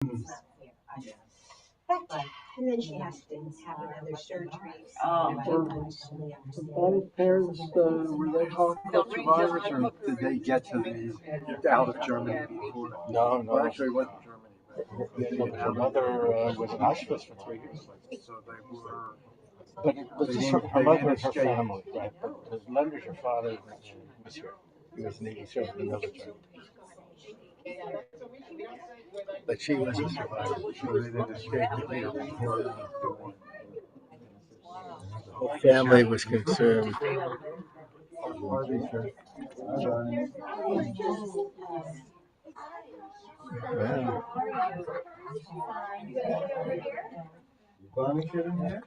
And then she has to have another surgery. Both parents, were they Holocaust survivors, or did they get to out of Germany before? No. Well, actually, it wasn't Germany. Her mother was in Auschwitz for 3 years. So they were. But it was just her mother and her family, right? But the Leonard, her father, was here. He was Navy, served in the military. But she was a survivor. She didn't escape the war. The whole family was concerned. Wow. Bonnie sitting here?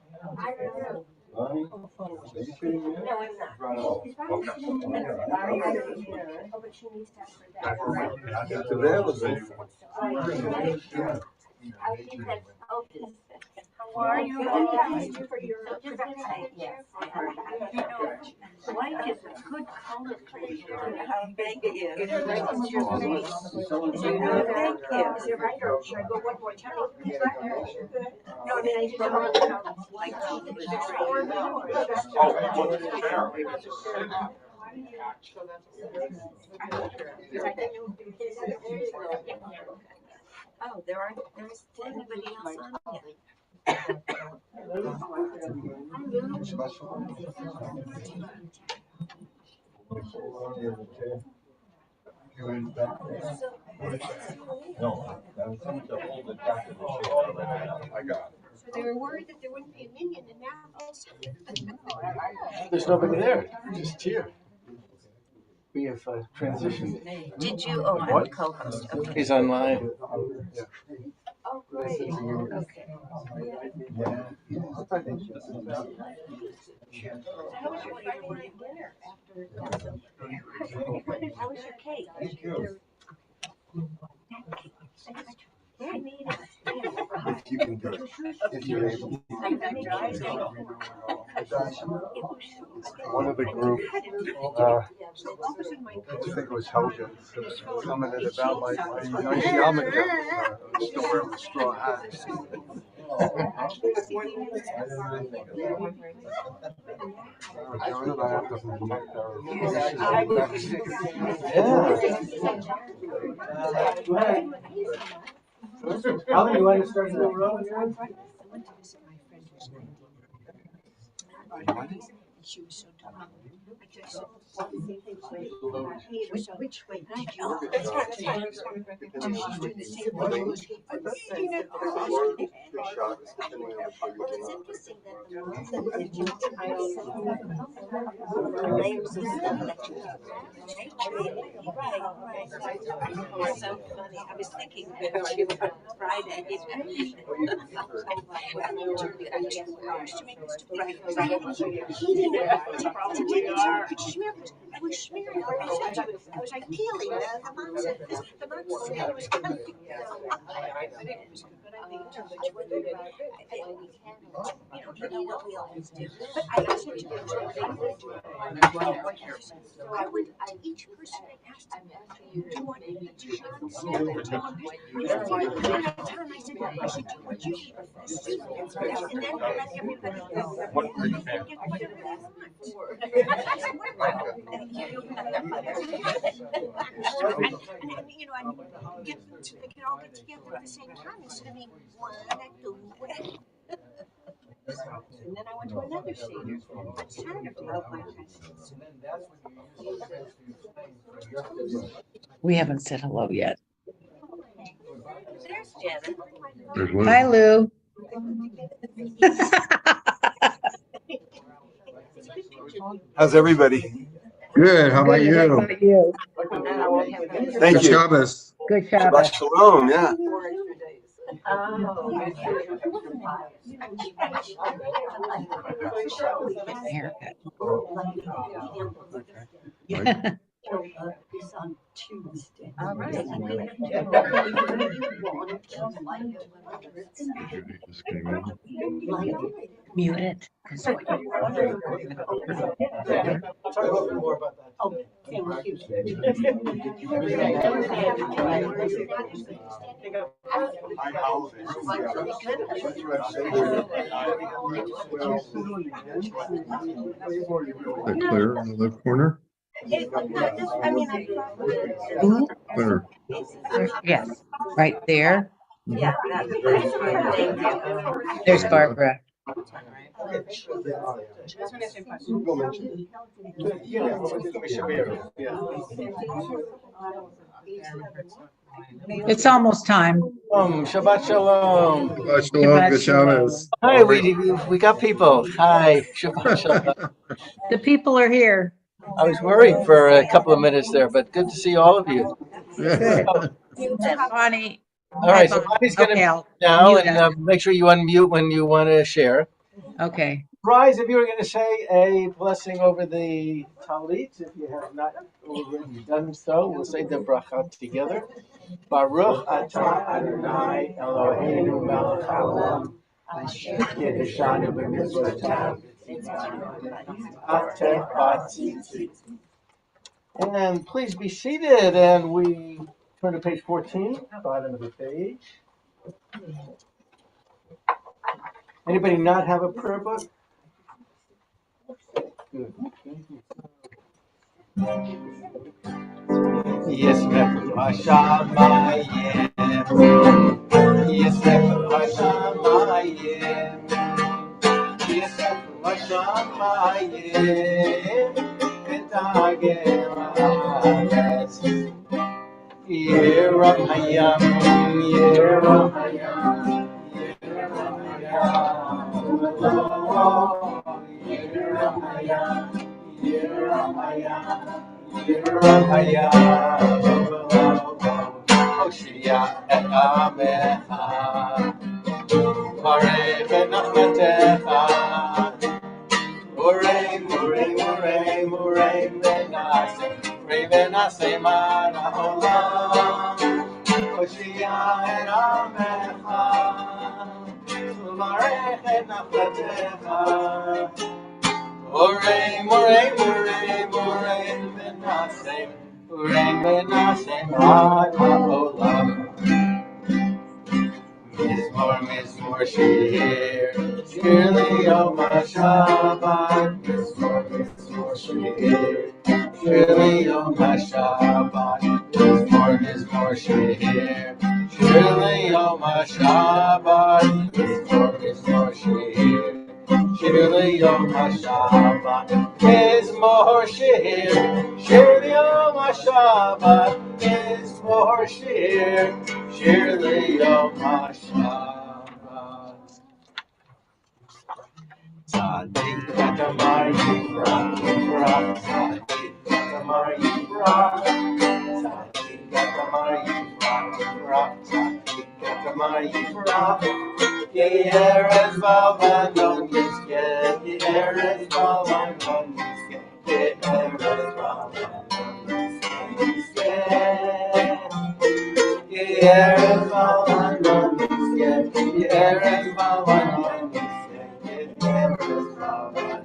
Bonnie? Are you sitting here? No, I'm not. It's available. How are you? For your yes. White is a good color for you. Thank you. Is it right? Is your face? Is it right? Thank you. Is it right, or should I go one more time? No, I mean, I just don't want to like oh, there's anybody else on here. No, that was someone to hold it back to the ship. I got it. So they were worried that there wouldn't be a minion, and now There's nobody there, just here. We have transitioned. Did you? Oh, I'm the co-host. Okay. He's online. Oh, great. Okay. How was your Friday dinner after? How was your cake? Thank you. I made it. If you can do it, if you're able. One of the group, I think it was Helga, commented about my nice yarmulke store with straw hats. Jonah, I have to protect our. How do you want to start the road here? She was so dumb. Which way did you? That's right. And she's doing the same thing. Well, it's interesting that the ones that you layers of stuff that you right. It's so funny. I was thinking about you on Friday. I was smearing. I was like peeling the matzo. The matzo was coming. You know what we always do. But I said to I went to each person and asked them, do you want any Dijon salad? I said, I should do what you eat first. And then let everybody know. What are you fan? Whatever they want. I said, what about? And you know, they can all get together at the same time instead of being one and two. And then I went to another Seder on Saturday. We haven't said hello yet. There's Janet. Hi, Lou. How's everybody? Good. How about Good. you? How about you? Thank Good you. Shabbos. Good Shabbat Shabbat. Shalom, yeah. Haircut. On Tuesday. All right. Mute it. That's what you want. I'll talk a little bit more about that. That clear in the corner? Who? Clear. Yes, right there. Yeah, that's fine, thank you. There's Barbara. It's almost time. Shabbat shalom. Shabbat shalom, good Shabbos. Hi, we got people. Hi, Shabbat shalom. The people are here. I was worried for a couple of minutes there, but good to see all of you. Yeah. Bonnie. All right, so Bonnie's going to Okay, I'll now mute and us. make sure you unmute when you want to share. Okay. Bryce, if you were going to say a blessing over the talit, if you have not already done so, we'll say the bracha together. Baruch atah Adonai Eloheinu melech haolam, asher kiddushanu b'mitzvotav v'tzivanu b'atzivti. And please be seated, and we turn to page 14, bottom of the page. Anybody not have a prayer book? Good. Yisref Hashamayim, Yisref Hashamayim, Yisref Hashamayim, V'tagem haaretz, Yiram hayam, Yiram hayam, Yiram hayam, Yiram hayam. Hoshia et Amecha, Marei v'nachmatecha, Murei, Murei, Murei, Murei v'naseh man ha'olam. Hoshia et Amecha, Marei v'nachmatecha, Murei, Murei, Murei, Murei v'naseh, Murei v'naseh man ha'olam. Mizmor, Mizmor, Shir, Shir Yom HaShabbat. Mizmor, Mizmor, Shir, Shir Yom HaShabbat. Mizmor, Mizmor, Shir, Shir Yom HaShabbat. Mizmor, Mizmor, Shir, Shir Yom HaShabbat. Mizmor, Shir, Shir Yom HaShabbat. Mizmor, Shir, Shir Yom HaShabbat. Tzadik Katamar Yifrach, Yifrach, Tzadik Katamar Yifrach, Tzadik Katamar Yifrach, Yifrach, Tzadik Katamar Yifrach. Ye'erez Valvanon Yizken, Ye'erez Valvanon Yizken, Ye'erez Valvanon Yizken. Ye'erez Valvanon Yizken, Ye'erez Valvanon Yizken, Ye'erez Valvanon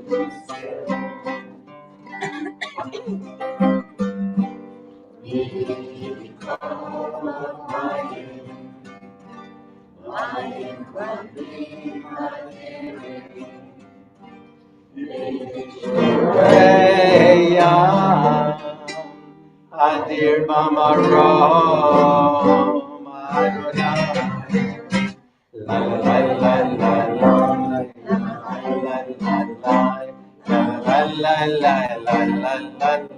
Yizken. Adir Mamarom Adonai, la la la la la la, la la la la la,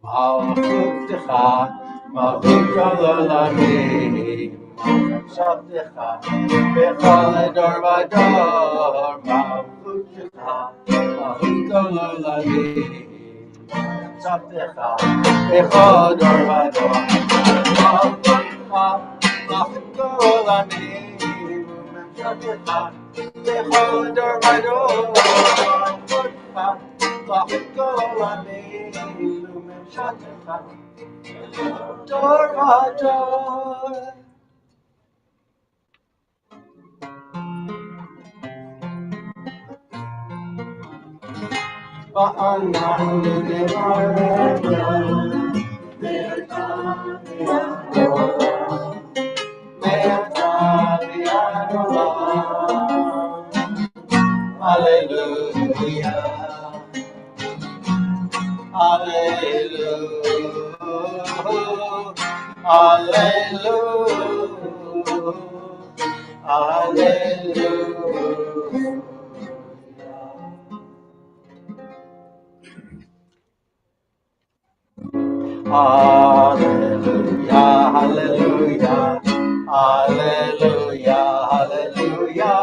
Malchutcha, Malchut Olamim, שבתך בכל דור ודור מלכותך מלכות כל עולמים שבתך בכל דור ודור מלכותך מלכות כל עולמים שבתך בכל דור ודור מלכותך מלכות כל עולמים שבתך דור ודור ואנחנו נברך Hallelujah, hallelujah, hallelujah, hallelujah. Hallelujah, hallelujah, hallelujah, hallelujah,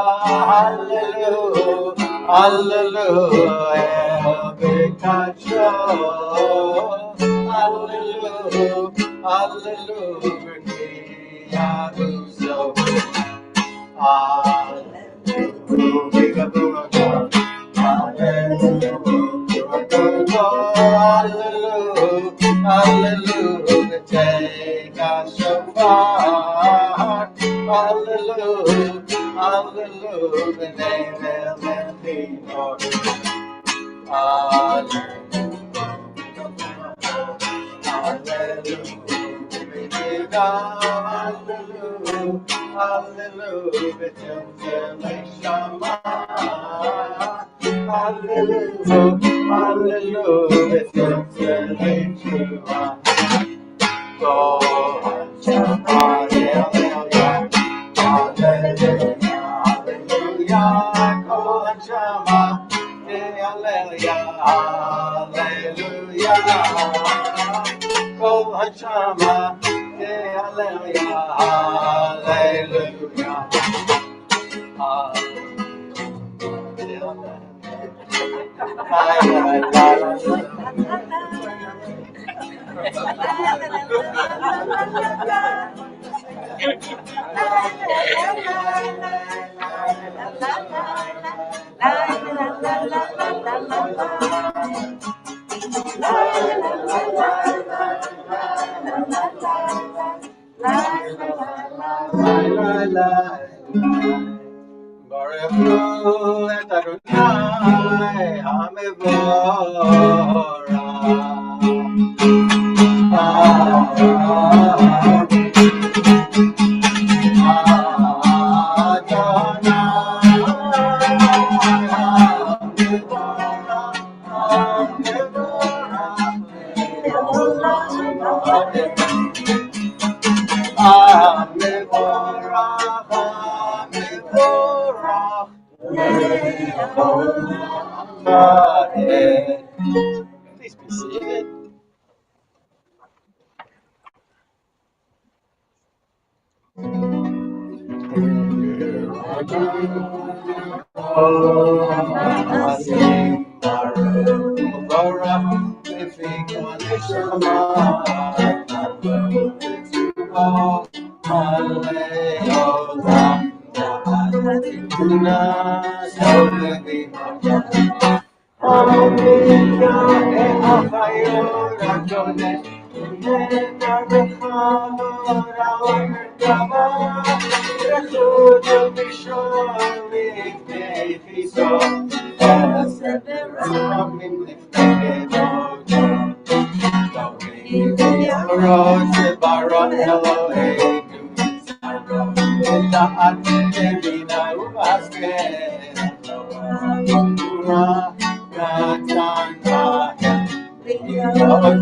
hallelujah, hallelujah, Bekasho, hallelujah, hallelujah, Yahuso, hallelujah, hallelujah, hallelujah, take us so far. Hallelujah, hallelujah, name and the Lord. Hallelujah, hallelujah, hallelujah, Baruch et Adonai Please be seated.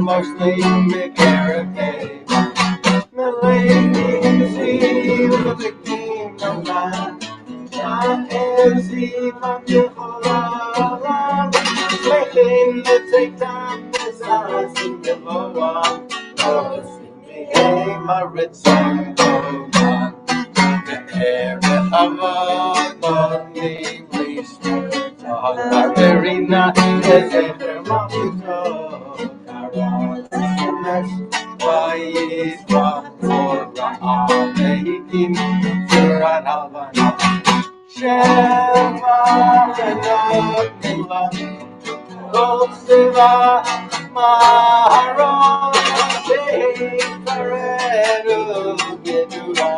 Mostly McCarrick, Milady, see the kingdom land. Ezzy from Yehovah, making the take time as I sing Yehovah. Oh, sing me, hey, my red song, Kavod English. Margarina is a thermometer. Vayisra Torah Amehikim Surat Havana Shema Benot Nila Kol Siva Maharon Sheikaredu Gedula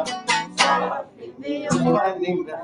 Safini Finding the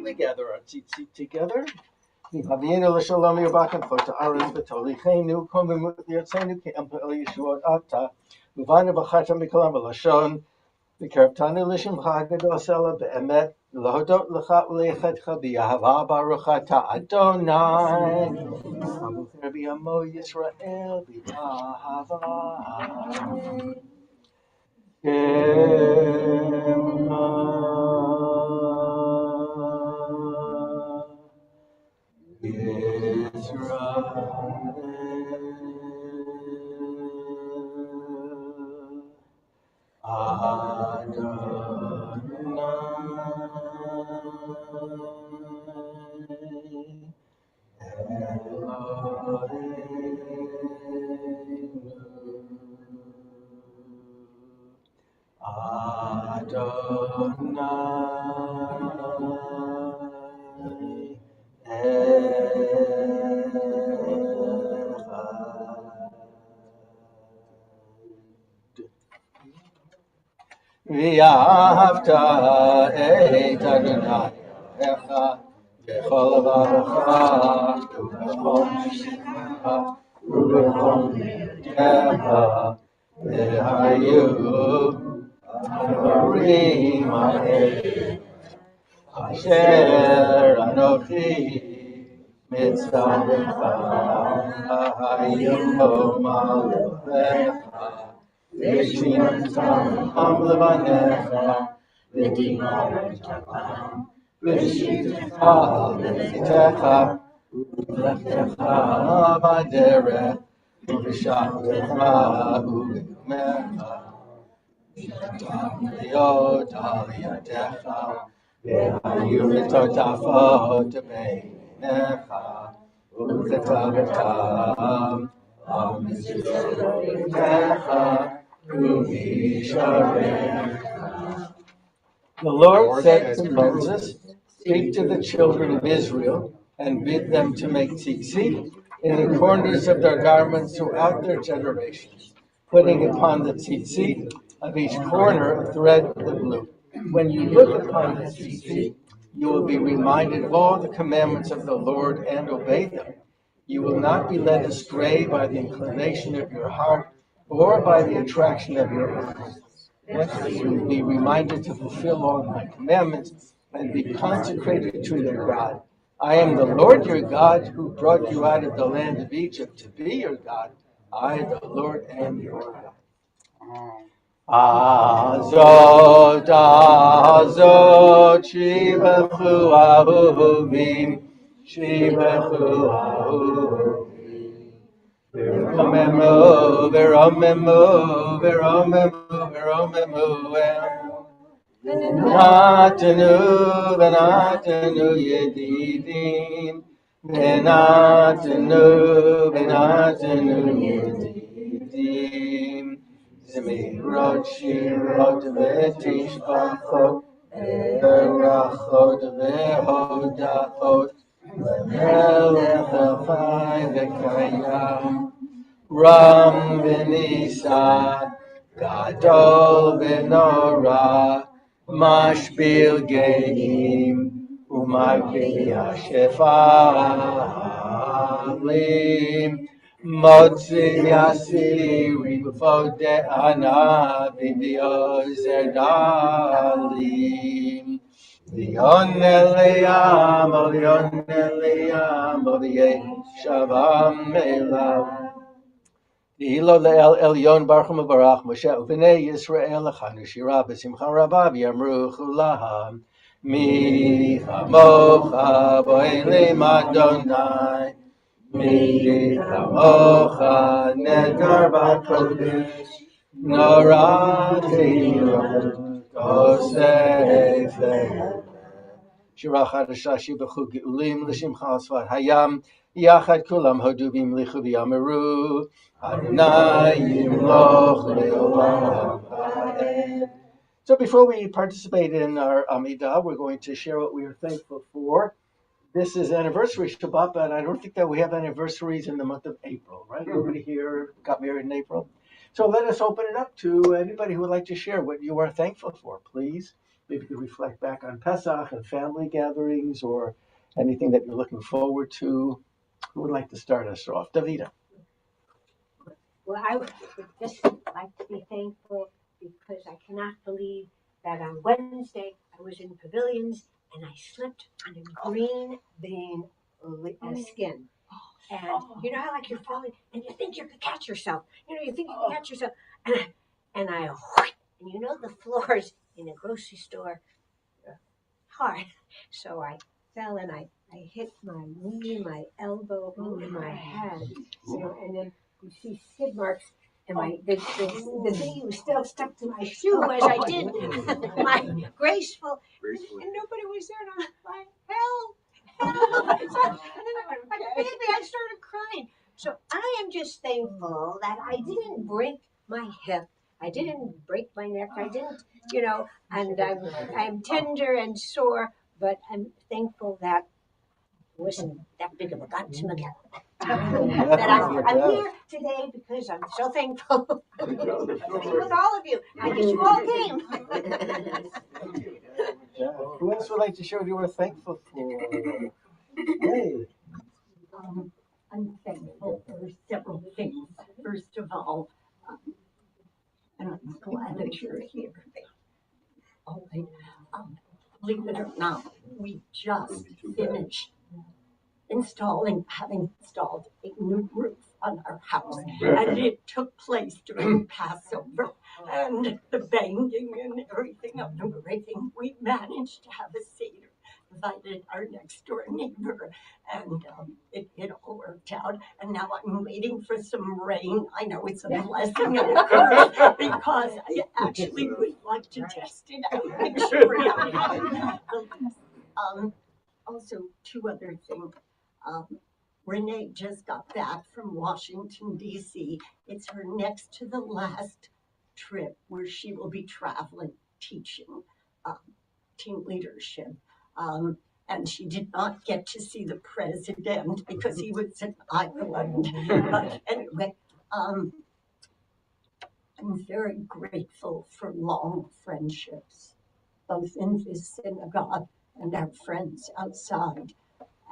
We gather our tzitzit together. Avinu l'shalom yirbakim chota aretz v'tolichenu komim v'yotzeinu ke'em ha'el yeshuot ata uvanu b'chata mikolam v'lashon v'kerabtanu l'shimcha hagdol sela be'emet l'hodot l'cha u'leichetcha b'yahava baruch ata Adonai abucher b'yamo Yisrael b'ahava ואהבת את אדוני אלוהיך בכל לבבך ובכל נפשך ובכל מאודך, והיו הדברים האלה אשר אנוכי מצווך היום עליך, ושמתם לבניך ודיברת ושיתך בביתך ובלכתך בדרך ובשעריך ובגמך, להיות על ידיך, והיו לטוטפות בעיניך וכתבתם על מזוזותיך ובשעריך. The Lord said to Moses, "Speak to the children of Israel and bid them to make tzitzit in the corners of their garments throughout their generations, putting upon the tzitzit of each corner a thread of blue. When you look upon the tzitzit, you will be reminded of all the commandments of the Lord and obey them. You will not be led astray by the inclination of your heart or by the attraction of your eyes. You will be reminded to fulfill all my commandments and be consecrated to your God. I am the Lord your God who brought you out of the land of Egypt to be your God. I, the Lord, am your God." Azot, azot, shivachu ahuvim, shivachu ahuvim. Veromemu, veromemu, veromemu, veromemu, Venatanu, venatanu yedidim, venatanu, venatanu yedidim. Zemirot, shirot, vetishbachot, verachot, vehodachot, lemelech elchai v'kayam. Ram v'nisa, gadol v'nora, mashbil geim, umagbiya shefalim, motzi yasiri v'fode anavi v'yozer dalim, v'yon eliyam, v'yeshavam elav. Ilo le'el elyon baruch u'mevarach Moshe u'bnei Yisrael lechanu shira b'simcha rabah v'yamru chulaham mi chamocha bo'elim Adonai mi chamocha nedar b'kodesh norati kosef le'el Shira chadasha shibachu ge'ulim l'shimcha asvat hayam yachad kulam hoduvim lichu v'yamaru Adonai yimloch le'olam va'ed. So before we participate in our Amidah, we're going to share what we are thankful for. This is anniversary Shabbat, but I don't think that we have anniversaries in the month of April, right? Nobody here got married in April. So let us open it up to anybody who would like to share what you are thankful for, please. Maybe you could reflect back on Pesach and family gatherings or anything that you're looking forward to. Who would like to start us off? Davida. Well, I would just like to be thankful because I cannot believe that on Wednesday I was in Pavilions and I slipped on a green vein skin. And you know how like you're falling and you think you can catch yourself. You think you can catch yourself. And you know the floors in a grocery store are hard. So I fell and I hit my knee, my elbow, and my head. And then you see skid marks, and the thing was still stuck to my shoe as I did my graceful, and nobody was there, and I'm like, help. And then like a baby, I started crying. So I am just thankful that I didn't break my hip. I didn't break my neck. I didn't, and I'm tender and sore, but I'm thankful that it wasn't that big of a gut to look at. But I'm here today because I'm so thankful to be with all of you. I guess you all came. Who else would like to share what you are thankful for? Hey. I'm thankful for several things. First of all, and I'm glad that you're here. All right. Believe it or not, we just finished having installed a new roof on our house, and it took place during Passover, and the banging and everything of everything. We managed to have a Seder, invited our next door neighbor, and it all worked out. And now I'm waiting for some rain. I know it's a blessing and a curse because I actually would like to test it out. Make sure also, two other things. Renee just got back from Washington, D.C. It's her next to the last trip where she will be traveling, teaching team leadership. And she did not get to see the president because he was in Ireland. But anyway, I'm very grateful for long friendships, both in this synagogue and our friends outside.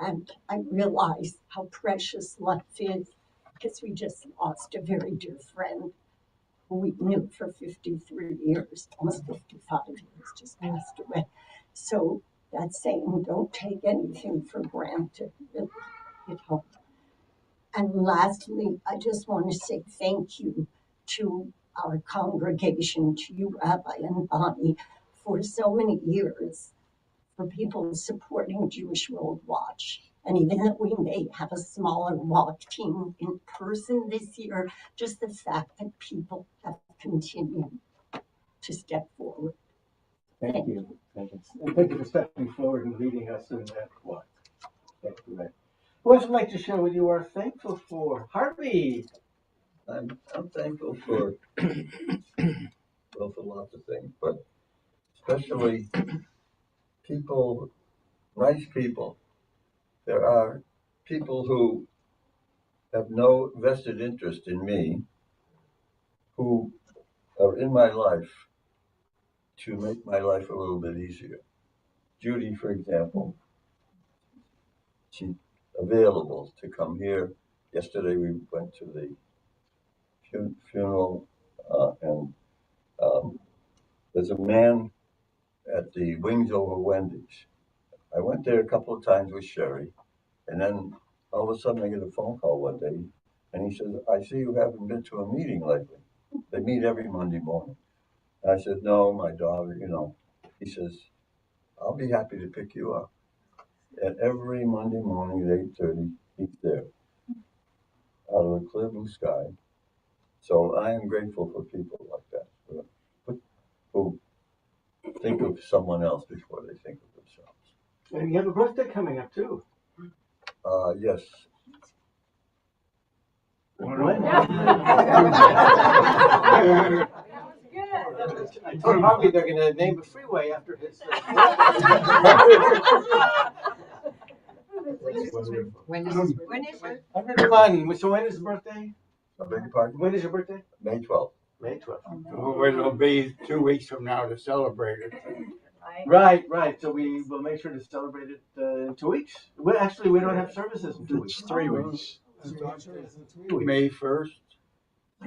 And I realize how precious life is because we just lost a very dear friend who we knew for 53 years, almost 55 years, just passed away. So that's saying don't take anything for granted, really, you know. And lastly, I just want to say thank you to our congregation, to you, Rabbi and Bonnie, for so many years, for people supporting Jewish World Watch. And even though we may have a smaller walk team in person this year, just the fact that people have continued to step forward. Thank you. Thank you. And thank you for stepping forward and leading us in that walk. Thank you, Ray. Who else would like to share what you are thankful for? Harvey. I'm thankful for lots of things, but especially people, nice people. There are people who have no vested interest in me, who are in my life to make my life a little bit easier. Judy, for example, she's available to come here. Yesterday we went to the funeral, and there's a man at the Wings Over Wendy's. I went there a couple of times with Sherry, and then all of a sudden I get a phone call one day, and he says, I see you haven't been to a meeting lately. They meet every Monday morning. And I said, no, my daughter, He says, I'll be happy to pick you up. And every Monday morning at 8:30, he's there, out of a clear blue sky. So I am grateful for people like that, who think of someone else before they think of themselves. And you have a birthday coming up too. Yes. When? I told Harvey they're going to name a freeway after his. When is it? 101. So when is his birthday? I beg your pardon? When is your birthday? May 12th. May 12th. Well, it'll be 2 weeks from now to celebrate it. Right. So we will make sure to celebrate it in 2 weeks. Well, actually, we don't have services in 2 weeks. 3 weeks. May 1st.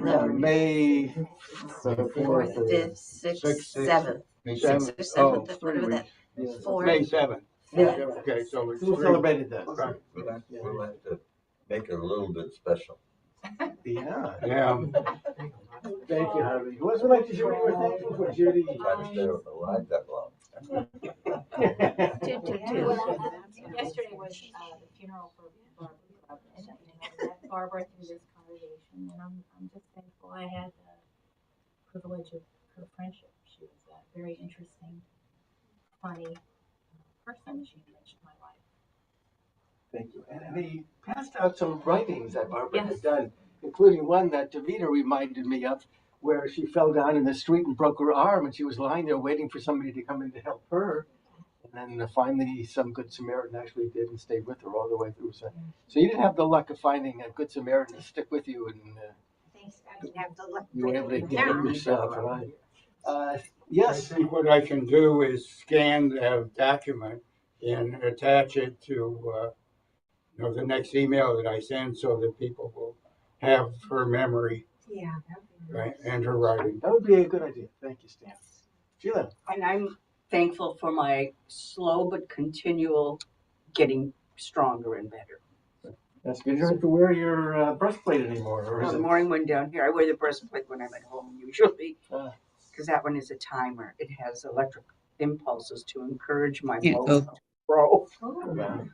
No, May 4th, 5th, 6th, 7th. May 6th 7th. or 7th, Oh, whatever that. Yeah. 4th. May 7th. Yeah. Okay, so it's We'll 3 celebrate it then. Right. We'll have to make it a little bit special. Yeah. Yeah. Thank you, Harvey. Who else would like to share what you were thankful for, Judy? Try to stay alive that long. Yesterday was the funeral for Barbara, and I met Barbara through this congregation, and I'm just thankful I had the privilege of her friendship. She was a very interesting, funny person. She enriched my life. Thank you. And they passed out some writings that Barbara Yes. had done, including one that Davida reminded me of, where she fell down in the street and broke her arm, and she was lying there waiting for somebody to come in to help her. and then finally some Good Samaritan actually did and stayed with her all the way through. So you didn't have the luck of finding a Good Samaritan to stick with you, and Thanks, I didn't have the luck. you were able to get Yeah. it yourself, right? I Yes. think what I can do is scan the document and attach it to, the next email that I send so that people will have her memory, Yeah, that'd be right, and her writing. That would be a good idea. Thank you, Stan. Sheila. And I'm thankful for my slow but continual getting stronger and better. That's good. You don't have to wear your breastplate anymore, or is The it? morning one down here, I wear the breastplate when I'm at home usually, Ah. because that one is a timer. It has electric impulses to encourage my Yeah, motor to grow. Wow.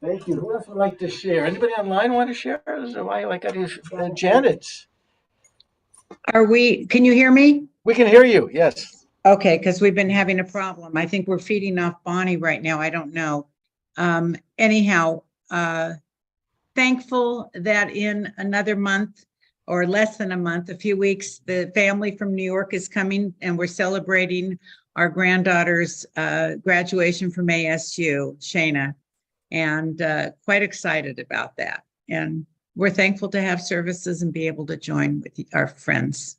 Thank you. Who else would like to share? Anybody online want to share? I got to Janet. Can you hear me? We can hear you. Yes. Okay, because we've been having a problem. I think we're feeding off Bonnie right now. I don't know. Anyhow, thankful that in another month or less than a month, a few weeks, the family from New York is coming and we're celebrating our granddaughter's graduation from ASU, Shayna, and quite excited about that. And we're thankful to have services and be able to join with our friends.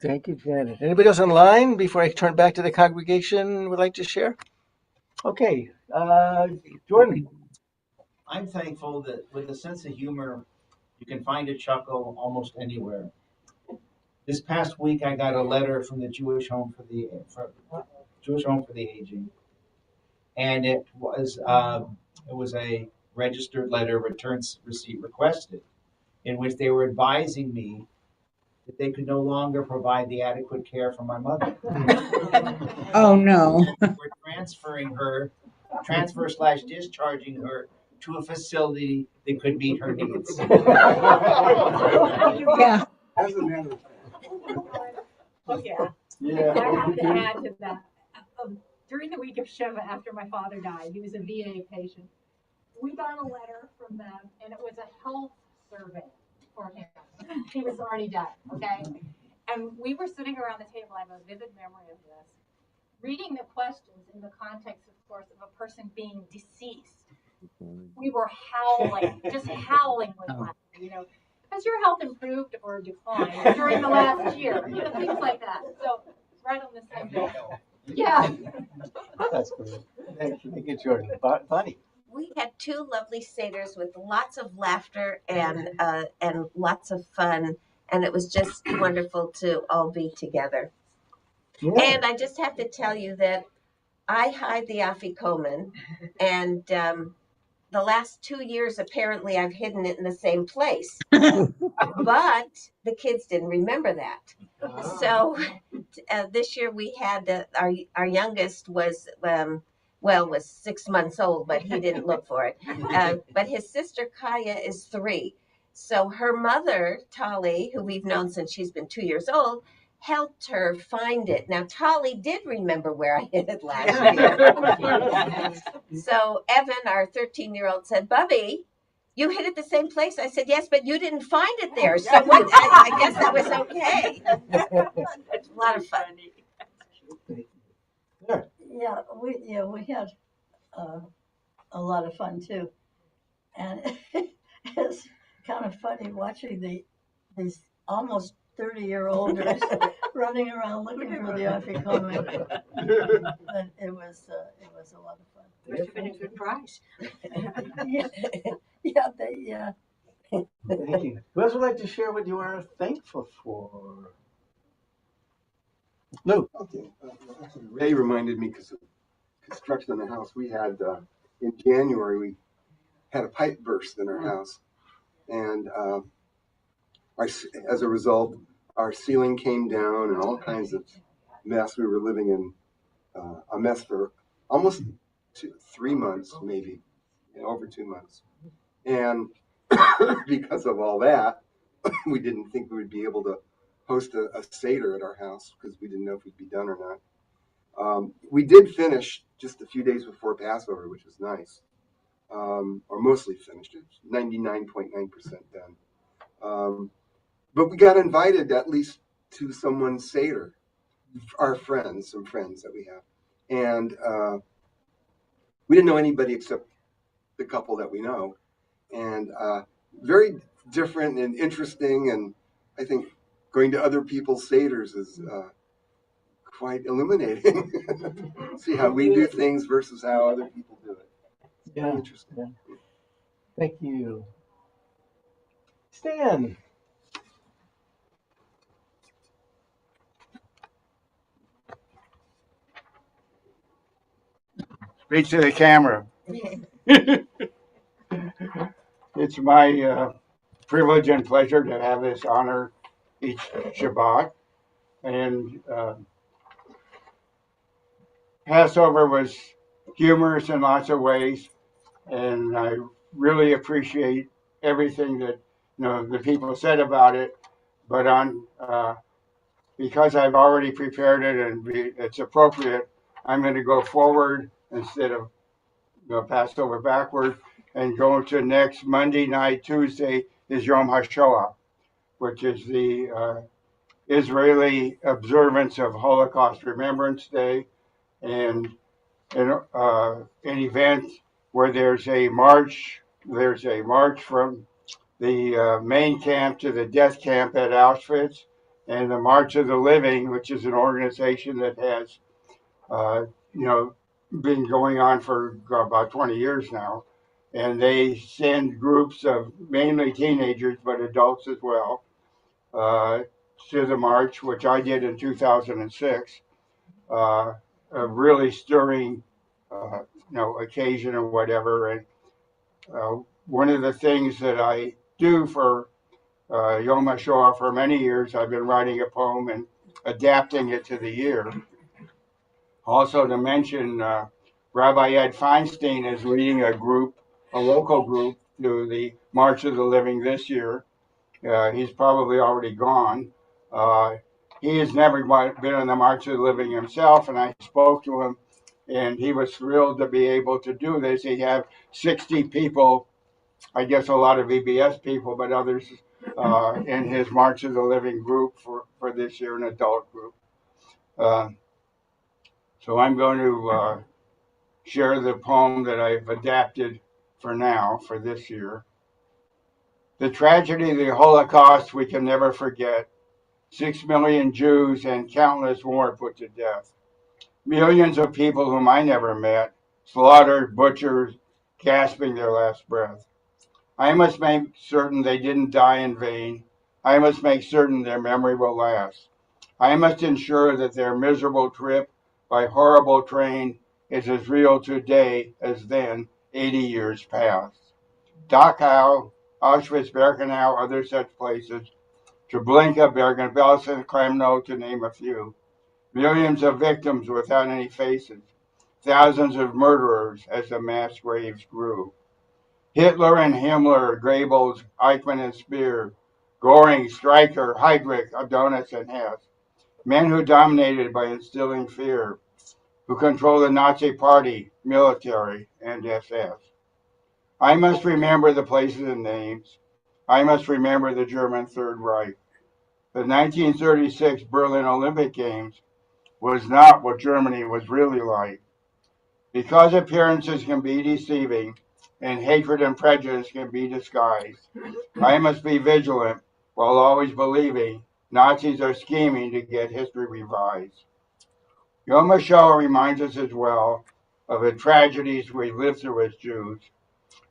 Thank you, Janet. Anybody else online before I turn back to the congregation would like to share? Okay, Jordan. I'm thankful that with a sense of humor, you can find a chuckle almost anywhere. This past week, I got a letter from the Jewish Home for the Aging, and it was a registered letter, returns receipt requested, in which they were advising me that they could no longer provide the adequate care for my mother. Oh no! We're transfer/discharging her to a facility that could meet her needs. Yeah. As a matter of Oh, yeah. Yeah. I have to add to that. During the week of Shiva, after my father died, he was a VA patient. We got a letter from them, and it was a health survey for him. He was already dead, okay? And we were sitting around the table. I have a vivid memory of this. Reading the questions in the context, of course, of a person being deceased. We were howling, just howling with laughter, Has your health improved or declined during the last year? Things like that. So, right on the same page. Yeah. That's great. Thank you, Jordan. Bonnie. We had two lovely seders with lots of laughter and lots of fun, and it was just wonderful to all be together. Yeah. And I just have to tell you that I hide the afikoman, and the last 2 years, apparently, I've hidden it in the same place. But the kids didn't remember that. So this year we had our youngest was 6 months old, but he didn't look for it. But his sister Kaya is 3. So her mother, Tali, who we've known since she's been 2 years old, helped her find it. Now, Tali did remember where I hid it last year. So Evan, our 13-year-old, said, Bubby, you hid it the same place. I said, yes, but you didn't find it there. So I guess that was okay. It's a lot of fun. Yeah, we had a lot of fun too. And it's kind of funny watching these almost 30-year-olders running around looking for the afikoman. But it was a lot of fun. Must have been a good prize. Yeah. Thank you. Who else would like to share what you are thankful for? Lou. Okay. Ray reminded me because of construction in the house we had in January. We had a pipe burst in our house, and as a result, our ceiling came down and all kinds of mess. We were living in a mess for almost 3 months, maybe over 2 months, and because of all that, we didn't think we would be able to host a Seder at our house because we didn't know if we'd be done or not. We did finish just a few days before Passover, which was nice, or mostly finished. It 99.9% done. But we got invited at least to someone's Seder, some friends that we have. And we didn't know anybody except the couple that we know. And very different and interesting. And I think going to other people's seders is quite illuminating. See how we do things versus how other people do it. It's very interesting. Yeah. Thank you. Stan. Speak to the camera. It's my privilege and pleasure to have this honor each Shabbat. And Passover was humorous in lots of ways, and I really appreciate everything that the people said about it. But because I've already prepared it and it's appropriate, I'm going to go forward instead of Passover backward, and go to next Monday night. Tuesday is Yom HaShoah, which is the Israeli observance of Holocaust Remembrance Day, and an event where there's a march. There's a march from the main camp to the death camp at Auschwitz, and the March of the Living, which is an organization that has, been going on for about 20 years now. And they send groups of mainly teenagers, but adults as well, to the march, which I did in 2006. A really stirring, occasion or whatever. And one of the things that I do for Yom HaShoah for many years, I've been writing a poem and adapting it to the year. Also to mention, Rabbi Ed Feinstein is leading a local group, to the March of the Living this year. He's probably already gone. He has never been on the March of the Living himself, and I spoke to him, and he was thrilled to be able to do this. He had 60 people, I guess a lot of VBS people, but others in his March of the Living group for this year, an adult group. So I'm going to share the poem that I've adapted for now, for this year. The tragedy of the Holocaust we can never forget. 6 million Jews and countless more put to death. Millions of people whom I never met, slaughtered, butchered, gasping their last breath. I must make certain they didn't die in vain. I must make certain their memory will last. I must ensure that their miserable trip by horrible train is as real today as then, 80 years past. Dachau, Auschwitz, Birkenau, other such places, Treblinka, Bergen-Belsen, Kremno, to name a few. Millions of victims without any faces. Thousands of murderers as the mass graves grew. Hitler and Himmler, Goebbels, Eichmann and Speer, Göring, Streicher, Heydrich, Adonis and Hess. Men who dominated by instilling fear, who controlled the Nazi party, military, and SS. I must remember the places and names. I must remember the German Third Reich. The 1936 Berlin Olympic Games was not what Germany was really like. Because appearances can be deceiving and hatred and prejudice can be disguised, I must be vigilant while always believing Nazis are scheming to get history revised. Yom HaShoah reminds us as well of the tragedies we live through as Jews.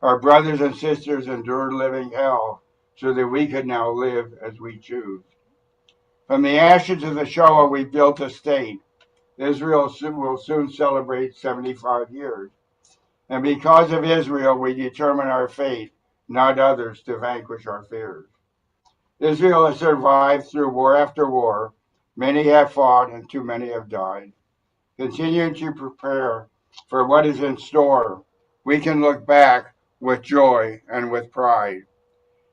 Our brothers and sisters endured living hell so that we could now live as we choose. From the ashes of the Shoah, we built a state. Israel will soon celebrate 75 years. And because of Israel, we determine our fate, not others to vanquish our fears. Israel has survived through war after war. Many have fought and too many have died. Continuing to prepare for what is in store, we can look back with joy and with pride.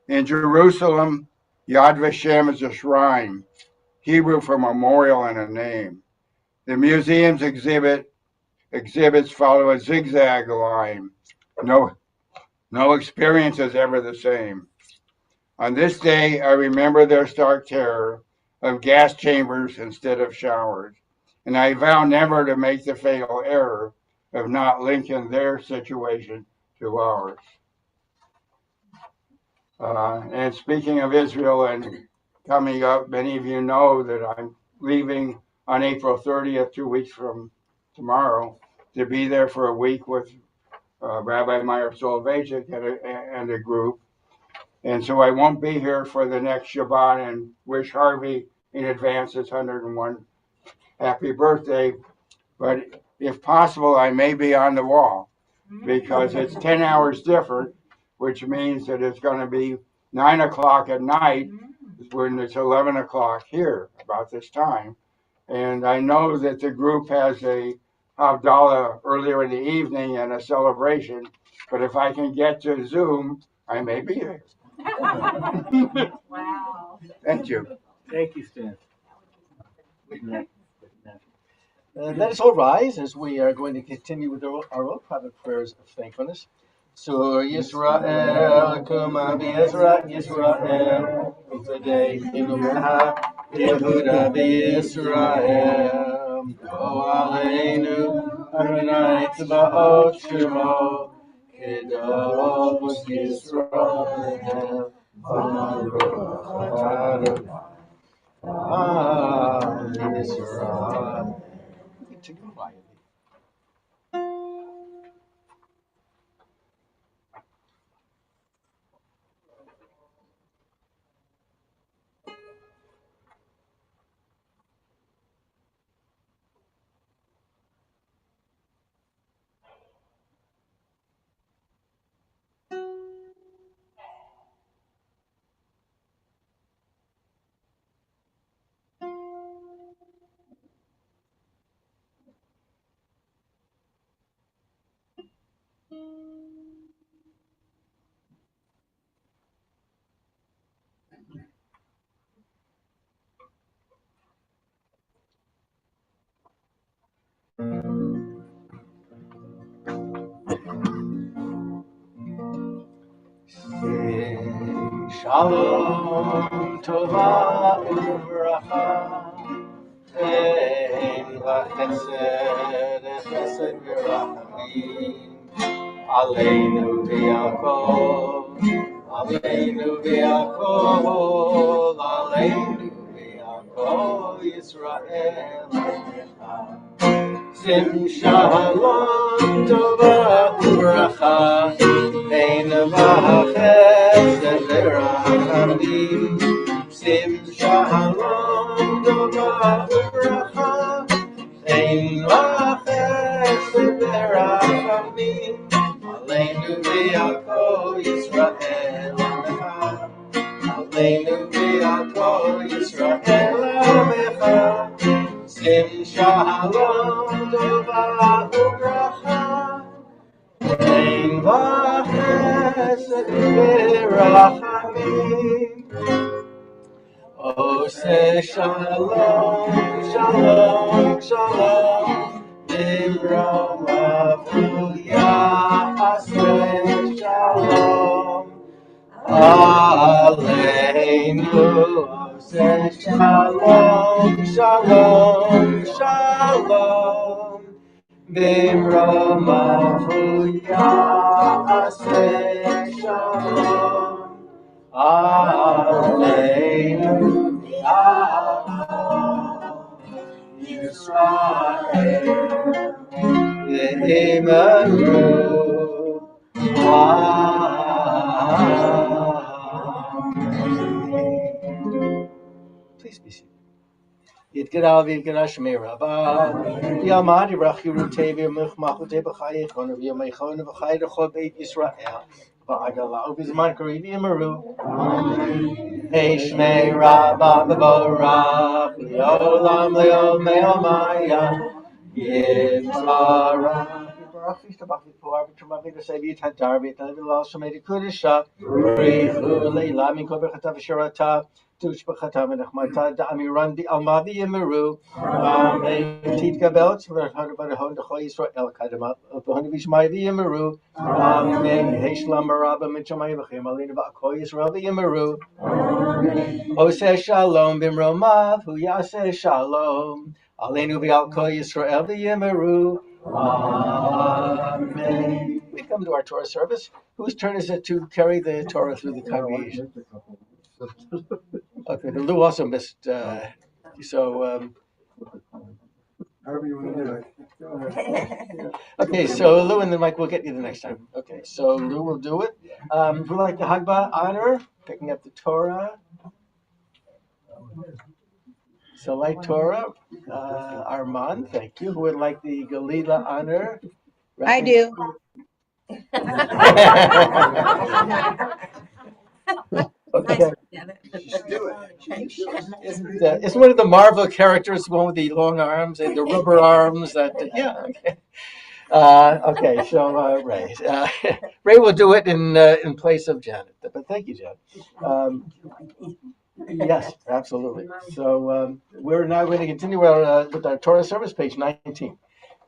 In Jerusalem, Yad Vashem is a shrine, Hebrew for memorial and a name. The museum's exhibits follow a zigzag line. No experience is ever the same. On this day, I remember their stark terror of gas chambers instead of showers, and I vow never to make the fatal error of not linking their situation to ours. And speaking of Israel and coming up, many of you know that I'm leaving on April 30th, 2 weeks from tomorrow, to be there for a week with Rabbi Meir Soloveitchik and a group. And so I won't be here for the next Shabbat, and wish Harvey in advance his 101 happy birthday. But if possible, I may be on the wall, because it's 10 hours different, which means that it's going to be 9 o'clock at night when it's 11 o'clock here about this time. And I know that the group has a Havdalah earlier in the evening and a celebration, but if I can get to Zoom, I may be there. Wow. Thank you. Thank you, Stan. Let us all rise as we are going to continue with our own private prayers of thankfulness. Sur Yisrael, Kuma B'Yisrael, Yisrael, Ufadei Inumeha, Yehuda B'Yisrael, Go Aleinu, Adonai Tzbaot Shemo, Kedosh Yisrael, Baruch Adonai, Yisrael. To go quietly. Shalom Tova Uvracha Ein v'chesed Chesed v'rachamim Aleinu v'Yaakov Aleinu v'Yaakov Aleinu v'Yaakov Yisrael Sim Shalom Tova Uvracha Ein v'chesed v'rachamim Sim Shalom Tova Uvracha Ein v'chesed v'rachamim Aleinu v'Yaakov Yisrael Aleinu v'Yaakov Yisrael Amecha Sim Shalom Tova Uvracha Ein v'chesed v'rachamim Oseh Shalom, Shalom, Shalom B'mromav Ya'aseh Shalom Aleinu Oseh Shalom, Shalom, Shalom B'mromav Ya'aseh Shalom Aleinu Yisrael V'imanu Amen. Please be seated. Yitgedal v'yitgedal Shemei Rabbah Yamad Yirach Yerutei v'yamich machutei b'chayechon v'yameichon v'chay l'chol beit Yisrael V'agala v'zman kariv v'yamaru Hey Shmei Rabbah v'vorach Le'olam le'ol me'omaya Yitzarach Yitbarach v'yishtabach v'yitpoar v'trumah v'yitaseh v'yithantar v'yitalev v'lal Shemei D'Kudisha Richu le'ila mikol b'chatav v'shiratav Tush b'chatav v'nechmatav da'amiran di'alma v'yimeru Amen Titgabel tzv'rachad v'adahon d'chol Yisrael kadama v'hon v'yishmai v'yimeru Amen Hey Shlam Rabba Mitzamai v'chim Alinu v'akol Yisrael v'yimeru Oseh Shalom b'mromav Hu Yaseh Shalom Aleinu v'al kol Yisrael v'yimeru. Amen. We come to our Torah service. Whose turn is it to carry the Torah through the congregation? Okay, the Lou also missed. However you want to do it. Okay, so Lou and then Mike, we'll get you the next time. Okay, so Lou will do it. Who would like the Hagba honor? Picking up the Torah. So like Torah, Armand, thank you. Who would like the Galila honor? I do. Okay. Just do it. Isn't one of the Marvel characters the one with the long arms and the rubber arms? Yeah. Okay. Okay. So Ray, Ray will do it in place of Janet. But thank you, Janet. Yes, absolutely. So we're now going to continue with our Torah service, page 19.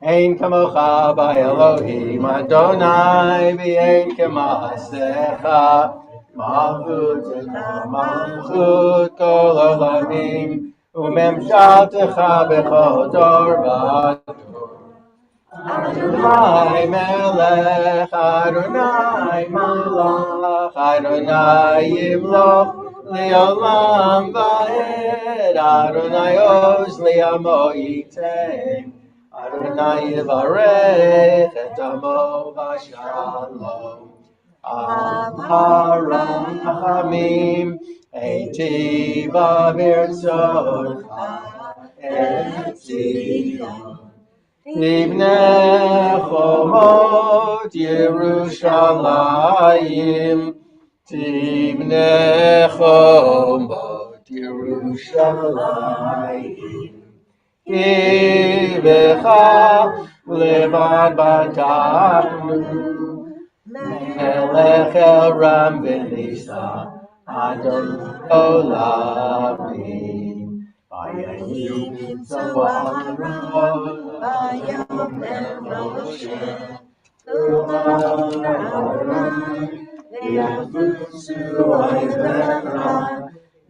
Ein kamocha ba'Elohim Adonai v'ein k'maasecha malchutecha malchut kol olamim u'memshaltecha b'chol dor v'dor. Adonai melech, Adonai malach, Adonai yimloch le'olam va'ed, Adonai oz li'amo yitem, Adonai yivarech et amo v'shalom. Aharam hachamim, eitiva v'irtzotcha et Zion. Tibnei chomot Yerushalayim, Tibnei chomot Yerushalayim. Kivecha levad batachnu, Melech el Ram v'nisa, Adon olamim. Vayahim Tzavon Vayomer Moshe Adonai V'yavusu oivecha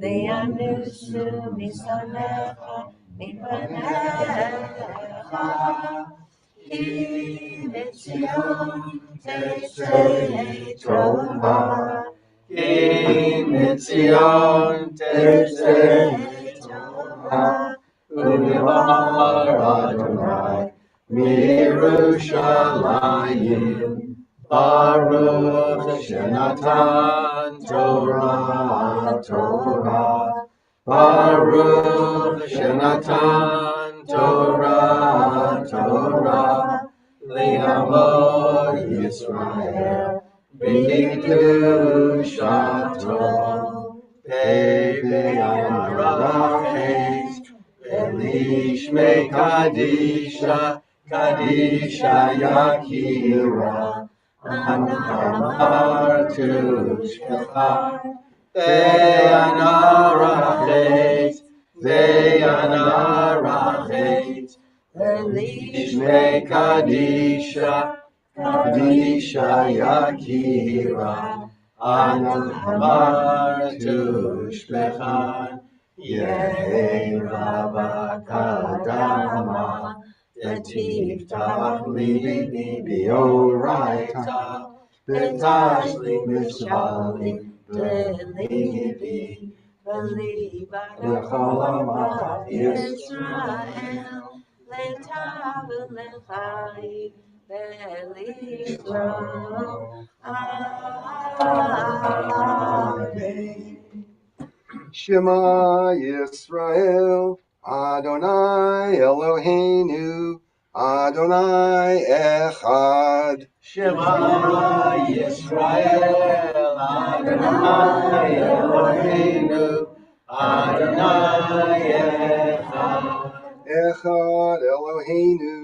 V'yanusu misanecha Mipanecha Ki mitzion tetzei Torah Ki mitzion tetzei U'yamar Adonai Mirushalayim Baruch Shenatan Torah Baruch Shenatan Torah Li'amo Yisrael B'kedushato Be'yarachet Elishmei Kadisha, Kadisha Yakira, Anamar Tushkecha, Ve'anarachet, Elishmei Kadisha, Kadisha Yakira, Anamar Tushkecha. Yehi Rabakadama, Tetivtach libi bioraita, Betashli mishali, Belibi, Lecholama Israel, Letav lechai, Belishro. Amen. Shema Yisrael, Adonai Eloheinu, Adonai Echad. Shema Yisrael, Adonai Eloheinu, Adonai Echad. Echad Eloheinu,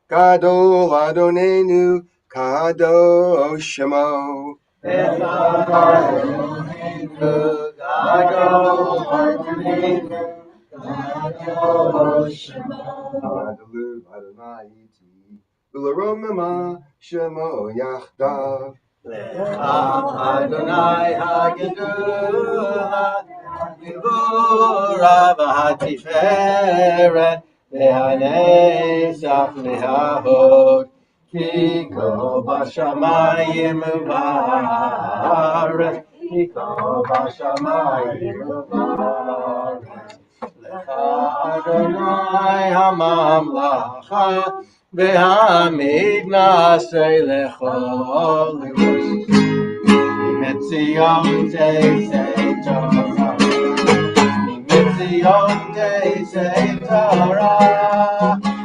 Gadol Adonenu, Kadosh Shemo. Echad Eloheinu, Gadol Adonenu, Kadosh Shemo. Adalu Adonai Iti, Ularomema Shemo Yachdav. Lecha Adonai HaGedula, HaGevura v'HaTiferet, והנסח וההוד, כי כה בשמיים ובארץ, כי כה בשמיים ובארץ. לך אדוני הממלכה, והמתנשא לכל ראש. מציון תצא תורה, מציון תצא תורה,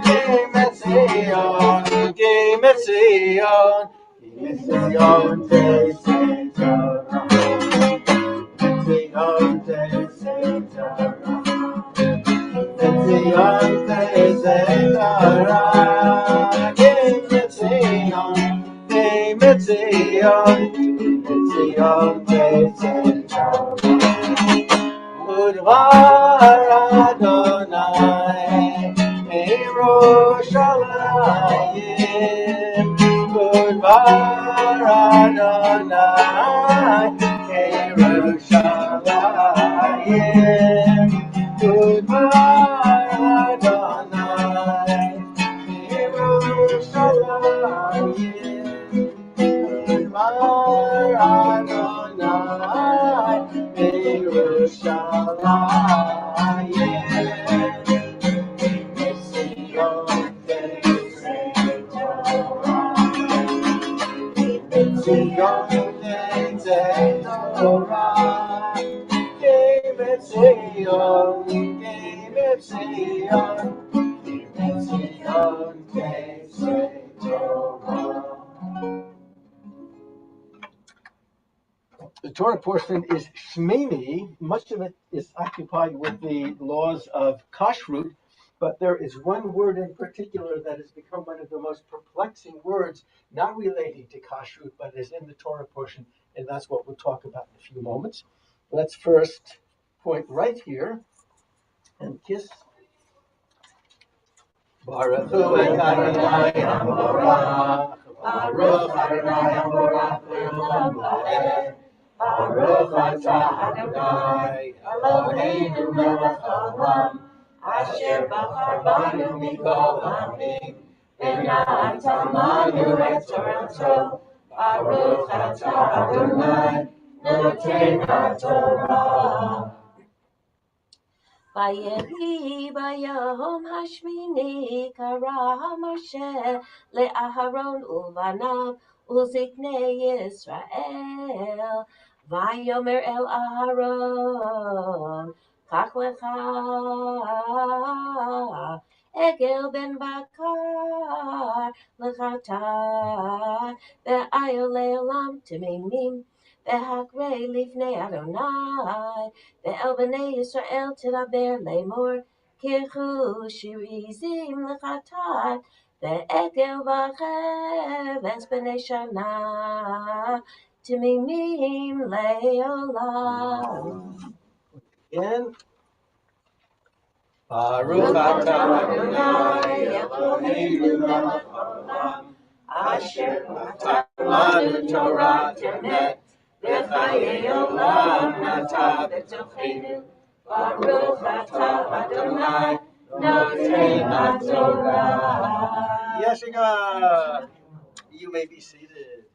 כי מציון תצא תורה, מציון תצא תורה, מציון תצא תורה, כי מציון תצא תורה. ודבר אדוני מירושלים, ודבר אדוני מירושלים, ודבר אדוני מירושלים, ודבר אדוני The Torah portion is Shmini. Much of it is occupied with the laws of kashrut, but there is one word in particular that has become one of the most perplexing words, not relating to kashrut, but is in the Torah portion, and that's what we'll talk about in a few moments. Let's first point right here and kiss. Baruch Hu Adonai HaMorach, Baruch Adonai HaMorach Le'olam Va'ed. Baruch atah Adonai Eloheinu melech haolam, asher bachar banu mikol ha'amim, v'natan lanu et torato. Baruch atah Adonai noten haTorah. Vayehi bayom hashmini kara Moshe le'Aharon uvanav uziknei Yisrael. Vayomer el Aharon, kach lecha egel ben bakar lechatat ve'ayol le'olam timimim ve'hakrei lifnei Adonai ve'el b'nei Yisrael tiraber lemor kirchu shirizim lechatat ve'egel v'cheves b'nei shana timimim le'olam. Again. Baruch atah Adonai Eloheinu melech haolam, asher natan lanu Torah temet, v'chayei olam nata b'tochenu. Baruch atah Adonai noten haTorah. Yeshiga, you may be seated.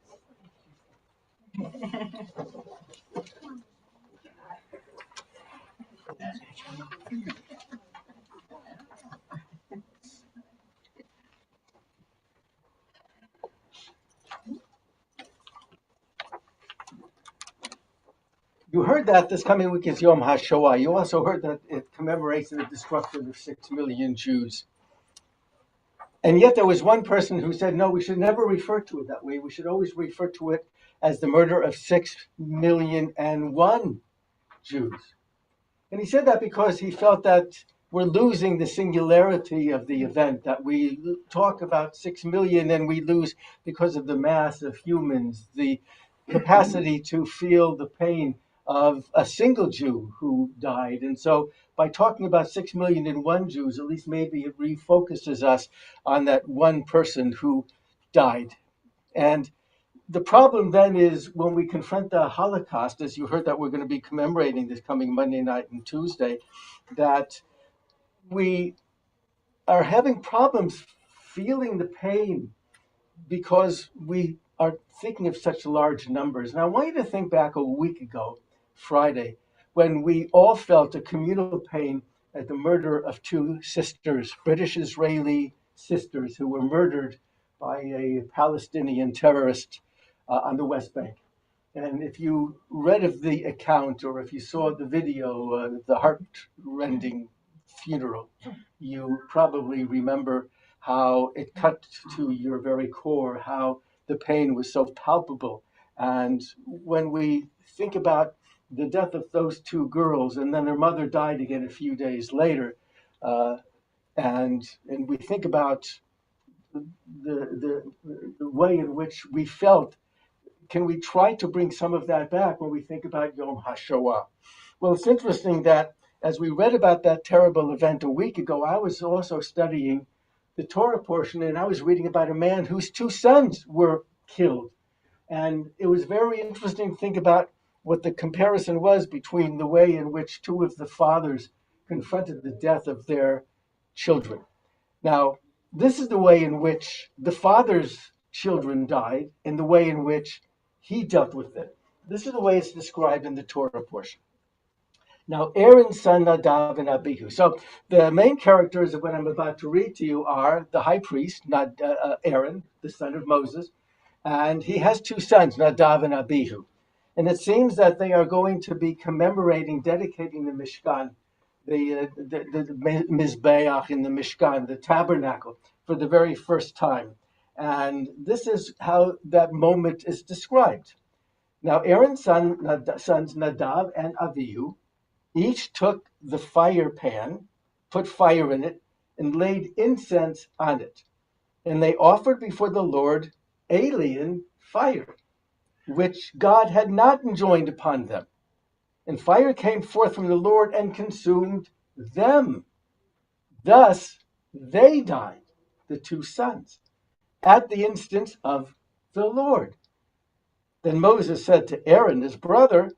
You heard that this coming week is Yom HaShoah. You also heard that it commemorates the destruction of 6 million Jews. And yet there was one person who said, no, we should never refer to it that way. We should always refer to it as the murder of 6,000,001 Jews. And he said that because he felt that we're losing the singularity of the event, that we talk about 6 million and we lose, because of the mass of humans, the capacity to feel the pain of a single Jew who died. And so by talking about 6,000,001 Jews, at least maybe it refocuses us on that one person who died. And the problem then is when we confront the Holocaust, as you heard that we're going to be commemorating this coming Monday night and Tuesday, that we are having problems feeling the pain because we are thinking of such large numbers. And I want you to think back a week ago, Friday, when we all felt a communal pain at the murder of two sisters, British Israeli sisters, who were murdered by a Palestinian terrorist on the West Bank. And if you read of the account or if you saw the video, the heart-rending funeral, you probably remember how it cut to your very core, how the pain was so palpable. And when we think about the death of those two girls, and then their mother died again a few days later, and we think about the way in which we felt, can we try to bring some of that back when we think about Yom HaShoah? Well, it's interesting that as we read about that terrible event a week ago, I was also studying the Torah portion, and I was reading about a man whose two sons were killed. And it was very interesting to think about what the comparison was between the way in which two of the fathers confronted the death of their children. Now, this is the way in which the father's children died and the way in which he dealt with it. This is the way it's described in the Torah portion. Now, Aaron's son Nadav and Abihu. So the main characters of what I'm about to read to you are the high priest, Aaron, the son of Moses, and he has two sons, Nadav and Abihu. And it seems that they are going to be commemorating, dedicating the Mishkan, the Mizbeach in the Mishkan, the tabernacle, for the very first time. And this is how that moment is described. Now, Aaron's sons Nadav and Abihu each took the fire pan, put fire in it, and laid incense on it. And they offered before the Lord alien fire, which God had not enjoined upon them. And fire came forth from the Lord and consumed them. Thus they died, the two sons, at the instance of the Lord. Then Moses said to Aaron, his brother,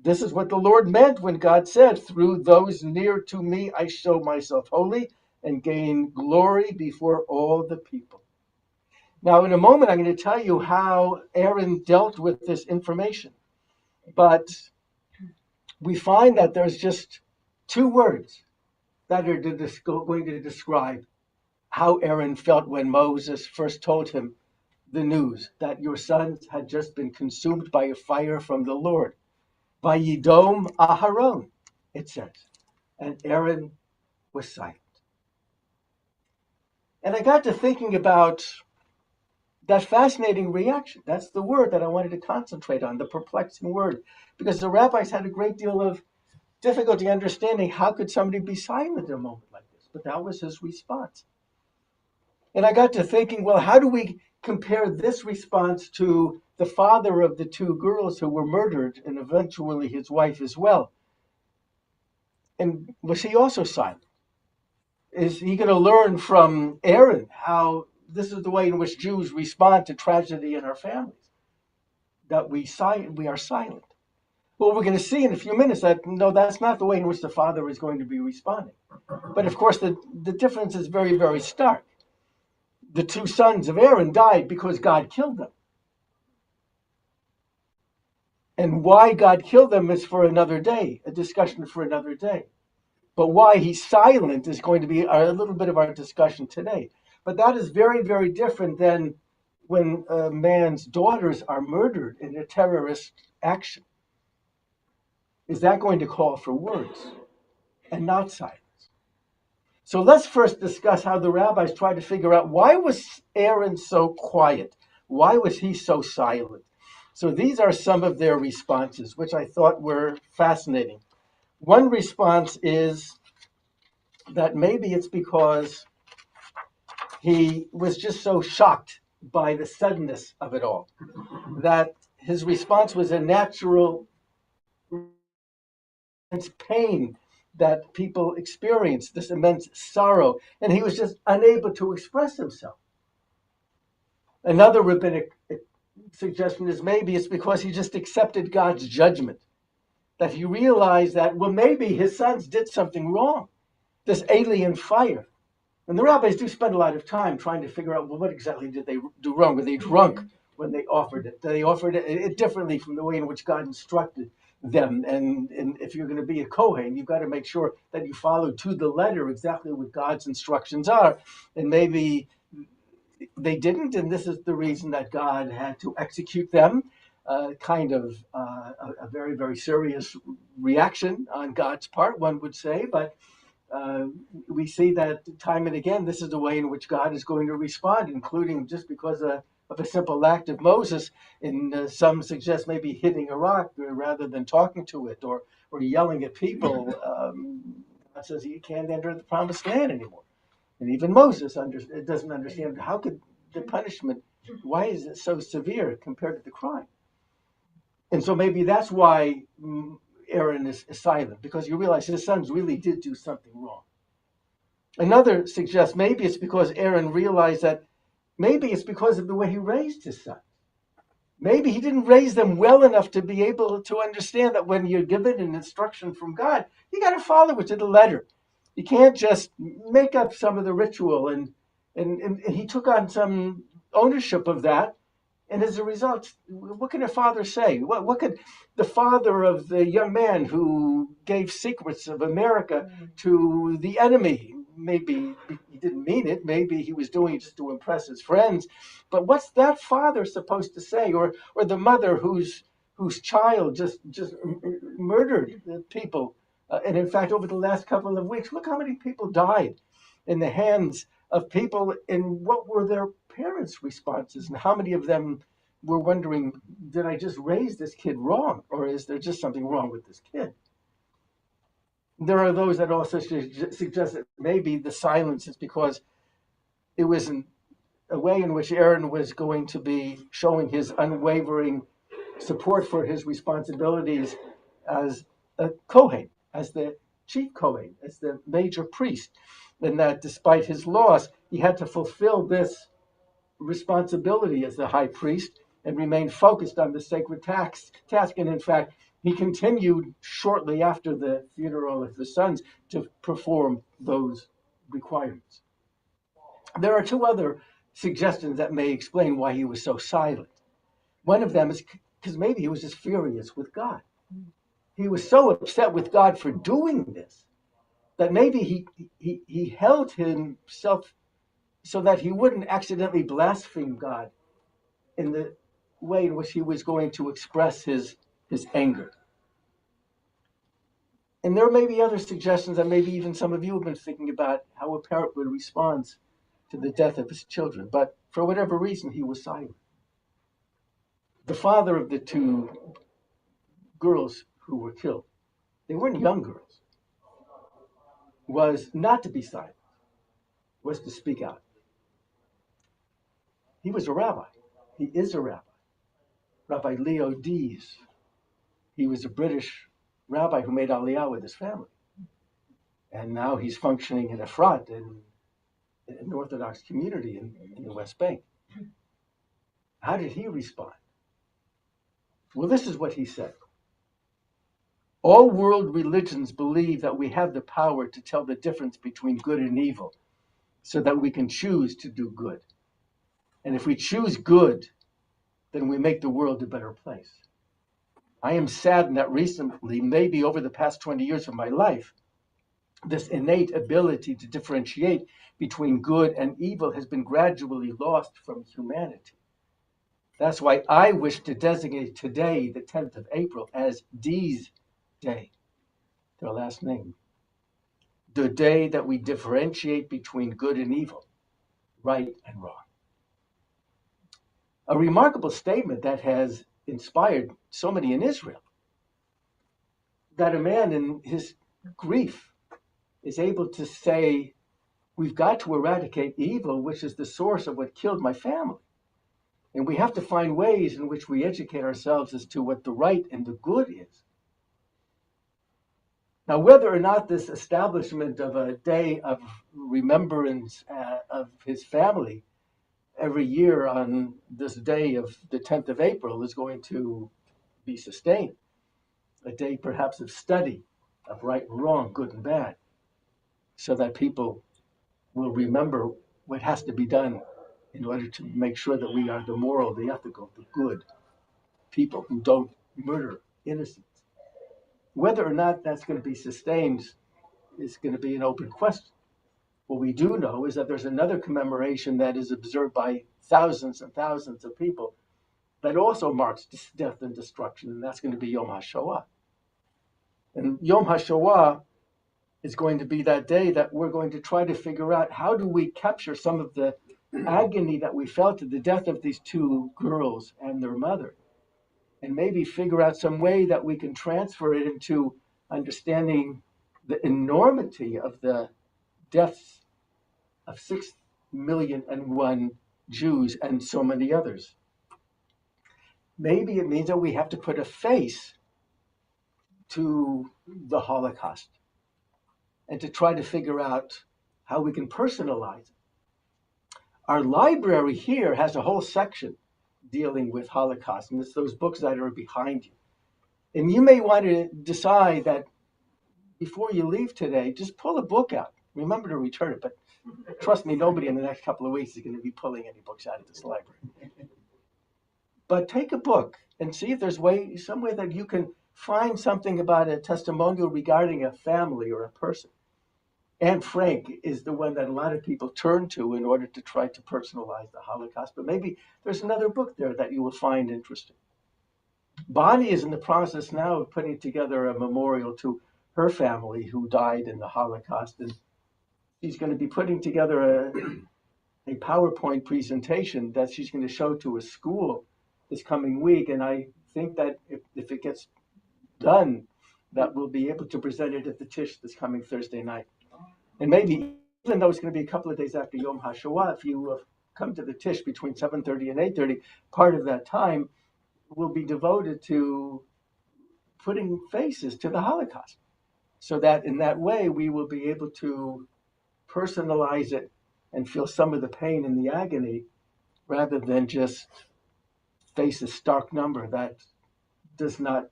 this is what the Lord meant when God said, through those near to me I show myself holy and gain glory before all the people. Now, in a moment, I'm going to tell you how Aaron dealt with this information. But we find that there's just two words that are going to describe how Aaron felt when Moses first told him the news that your sons had just been consumed by a fire from the Lord. Vayidom Aharon, it says. And Aaron was silent. And I got to thinking about that fascinating reaction. That's the word that I wanted to concentrate on, the perplexing word. Because the rabbis had a great deal of difficulty understanding how could somebody be silent in a moment like this. But that was his response. And I got to thinking, well, how do we compare this response to the father of the two girls who were murdered and eventually his wife as well? And was he also silent? Is he going to learn from Aaron how this is the way in which Jews respond to tragedy in our families? That we are silent. Well, we're going to see in a few minutes that no, that's not the way in which the father is going to be responding. But of course, the difference is very, very stark. The two sons of Aaron died because God killed them. And why God killed them is for another day, a discussion for another day. But why he's silent is going to be a little bit of our discussion today. But that is very, very different than when a man's daughters are murdered in a terrorist action. Is that going to call for words and not silence? So let's first discuss how the rabbis tried to figure out why was Aaron so quiet? Why was he so silent? So these are some of their responses, which I thought were fascinating. One response is that maybe it's because he was just so shocked by the suddenness of it all, that his response was a natural pain that people experience, this immense sorrow, and he was just unable to express himself. Another rabbinic suggestion is maybe it's because he just accepted God's judgment, that he realized that, well, maybe his sons did something wrong, this alien fire. And the rabbis do spend a lot of time trying to figure out, well, what exactly did they do wrong? Were they drunk when they offered it? They offered it differently from the way in which God instructed them. And if you're going to be a Kohen, you've got to make sure that you follow to the letter exactly what God's instructions are. And maybe they didn't, and this is the reason that God had to execute them. A very, very serious reaction on God's part, one would say. But uh, we see that time and again, this is the way in which God is going to respond, including just because of a simple act of Moses. And some suggest maybe hitting a rock rather than talking to it, or yelling at people. God says you can't enter the promised land anymore. And even Moses doesn't understand how could the punishment, why is it so severe compared to the crime? And so maybe that's why Aaron is silent, because you realize his sons really did do something wrong. Another suggests maybe it's because Aaron realized that maybe it's because of the way he raised his sons. Maybe he didn't raise them well enough to be able to understand that when you're given an instruction from God, you got to follow it to the letter. You can't just make up some of the ritual. And he took on some ownership of that. And as a result, what can a father say? What could the father of the young man who gave secrets of America to the enemy? Maybe he didn't mean it. Maybe he was doing it just to impress his friends. But what's that father supposed to say? Or the mother whose child just murdered the people? And in fact, over the last couple of weeks, look how many people died in the hands of people. And what were their parents' responses? And how many of them were wondering, did I just raise this kid wrong? Or is there just something wrong with this kid? There are those that also suggest that maybe the silence is because it was a way in which Aaron was going to be showing his unwavering support for his responsibilities as a Kohen, as the chief Kohen, as the major priest, and that despite his loss, he had to fulfill this responsibility as the high priest and remain focused on the sacred task. And in fact, he continued shortly after the funeral of his sons to perform those requirements. There are two other suggestions that may explain why he was so silent. One of them is because maybe he was just furious with God. He was so upset with God for doing this that maybe he held himself so that he wouldn't accidentally blaspheme God in the way in which he was going to express his anger. And there may be other suggestions that maybe even some of you have been thinking about how a parent would respond to the death of his children. But for whatever reason, he was silent. The father of the two girls who were killed, they weren't young girls, was not to be silent, was to speak out. He was a rabbi. He is a rabbi. Rabbi Leo Dees. He was a British rabbi who made Aliyah with his family. And now he's functioning in Efrat, in an Orthodox community in the West Bank. How did he respond? Well, this is what he said. All world religions believe that we have the power to tell the difference between good and evil so that we can choose to do good. And if we choose good, then we make the world a better place. I am saddened that recently, maybe over the past 20 years of my life, this innate ability to differentiate between good and evil has been gradually lost from humanity. That's why I wish to designate today, the 10th of April, as Dee's Day, their last name. The day that we differentiate between good and evil, right and wrong. A remarkable statement that has inspired so many in Israel. That a man in his grief is able to say, we've got to eradicate evil, which is the source of what killed my family. And we have to find ways in which we educate ourselves as to what the right and the good is. Now, whether or not this establishment of a day of remembrance of his family every year on this day of the 10th of April is going to be sustained, a day perhaps of study of right and wrong, good and bad, so that people will remember what has to be done in order to make sure that we are the moral, the ethical, the good people who don't murder innocents. Whether or not that's going to be sustained is going to be an open question. What we do know is that there's another commemoration that is observed by thousands and thousands of people that also marks death and destruction, and that's going to be Yom HaShoah. And Yom HaShoah is going to be that day that we're going to try to figure out how do we capture some of the agony that we felt at the death of these two girls and their mother, and maybe figure out some way that we can transfer it into understanding the enormity of the deaths of 6,000,001 Jews and so many others. Maybe it means that we have to put a face to the Holocaust and to try to figure out how we can personalize it. Our library here has a whole section dealing with Holocaust, and it's those books that are behind you. And you may want to decide that before you leave today, just pull a book out. Remember to return it, but trust me, nobody in the next couple of weeks is going to be pulling any books out of this library. But take a book and see if there's some way that you can find something about a testimonial regarding a family or a person. Anne Frank is the one that a lot of people turn to in order to try to personalize the Holocaust, but maybe there's another book there that you will find interesting. Bonnie is in the process now of putting together a memorial to her family who died in the Holocaust, and she's going to be putting together a PowerPoint presentation that she's going to show to a school this coming week, and I think that if it gets done, that we'll be able to present it at the Tish this coming Thursday night. And maybe, even though it's going to be a couple of days after Yom HaShoah, if you come to the Tish between 7:30 and 8:30, part of that time will be devoted to putting faces to the Holocaust, so that in that way we will be able to personalize it and feel some of the pain and the agony rather than just face a stark number that does not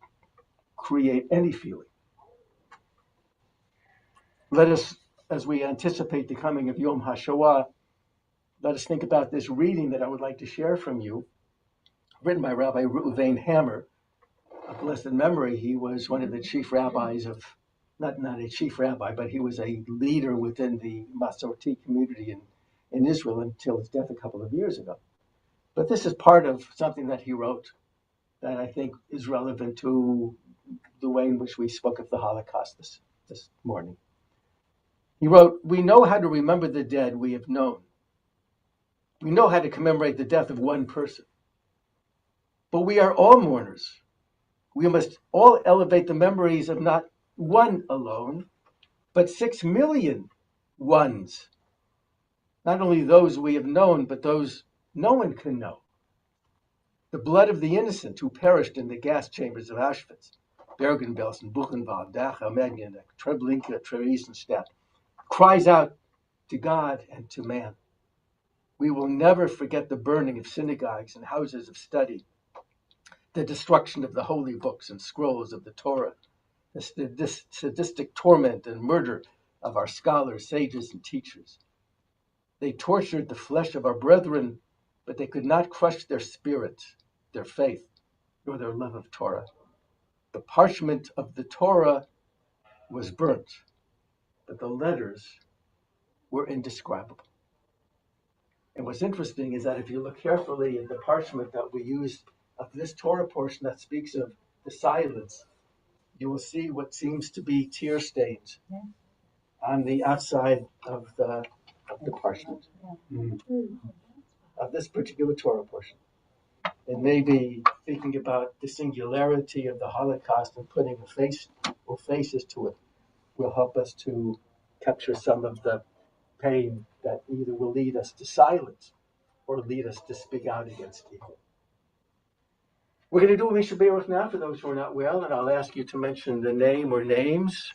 create any feeling. Let us, as we anticipate the coming of Yom HaShoah, let us think about this reading that I would like to share from you, written by Rabbi Reuven Hammer, of blessed memory. He was one of the chief rabbis of, not a chief rabbi, but he was a leader within the Masorti community in Israel until his death a couple of years ago. But this is part of something that he wrote that I think is relevant to the way in which we spoke of the Holocaust this morning. He wrote, "We know how to remember the dead we have known. We know how to commemorate the death of one person. But we are all mourners. We must all elevate the memories of not one alone, but 6,000,000 ones. Not only those we have known, but those no one can know. The blood of the innocent who perished in the gas chambers of Auschwitz, Bergen-Belsen, Buchenwald, Dachau, Mengen, Treblinka, Theresienstadt, cries out to God and to man. We will never forget the burning of synagogues and houses of study, the destruction of the holy books and scrolls of the Torah, the sadistic torment and murder of our scholars, sages, and teachers. They tortured the flesh of our brethren, but they could not crush their spirit, their faith, nor their love of Torah. The parchment of the Torah was burnt, but the letters were indescribable." And what's interesting is that if you look carefully at the parchment that we used of this Torah portion that speaks of the silence, you will see what seems to be tear stains on the outside of the parchment of this particular Torah portion. And maybe thinking about the singularity of the Holocaust and putting a face or faces to it will help us to capture some of the pain that either will lead us to silence or lead us to speak out against evil. We're going to do a Mishnah Berurah now for those who are not well, and I'll ask you to mention the name or names.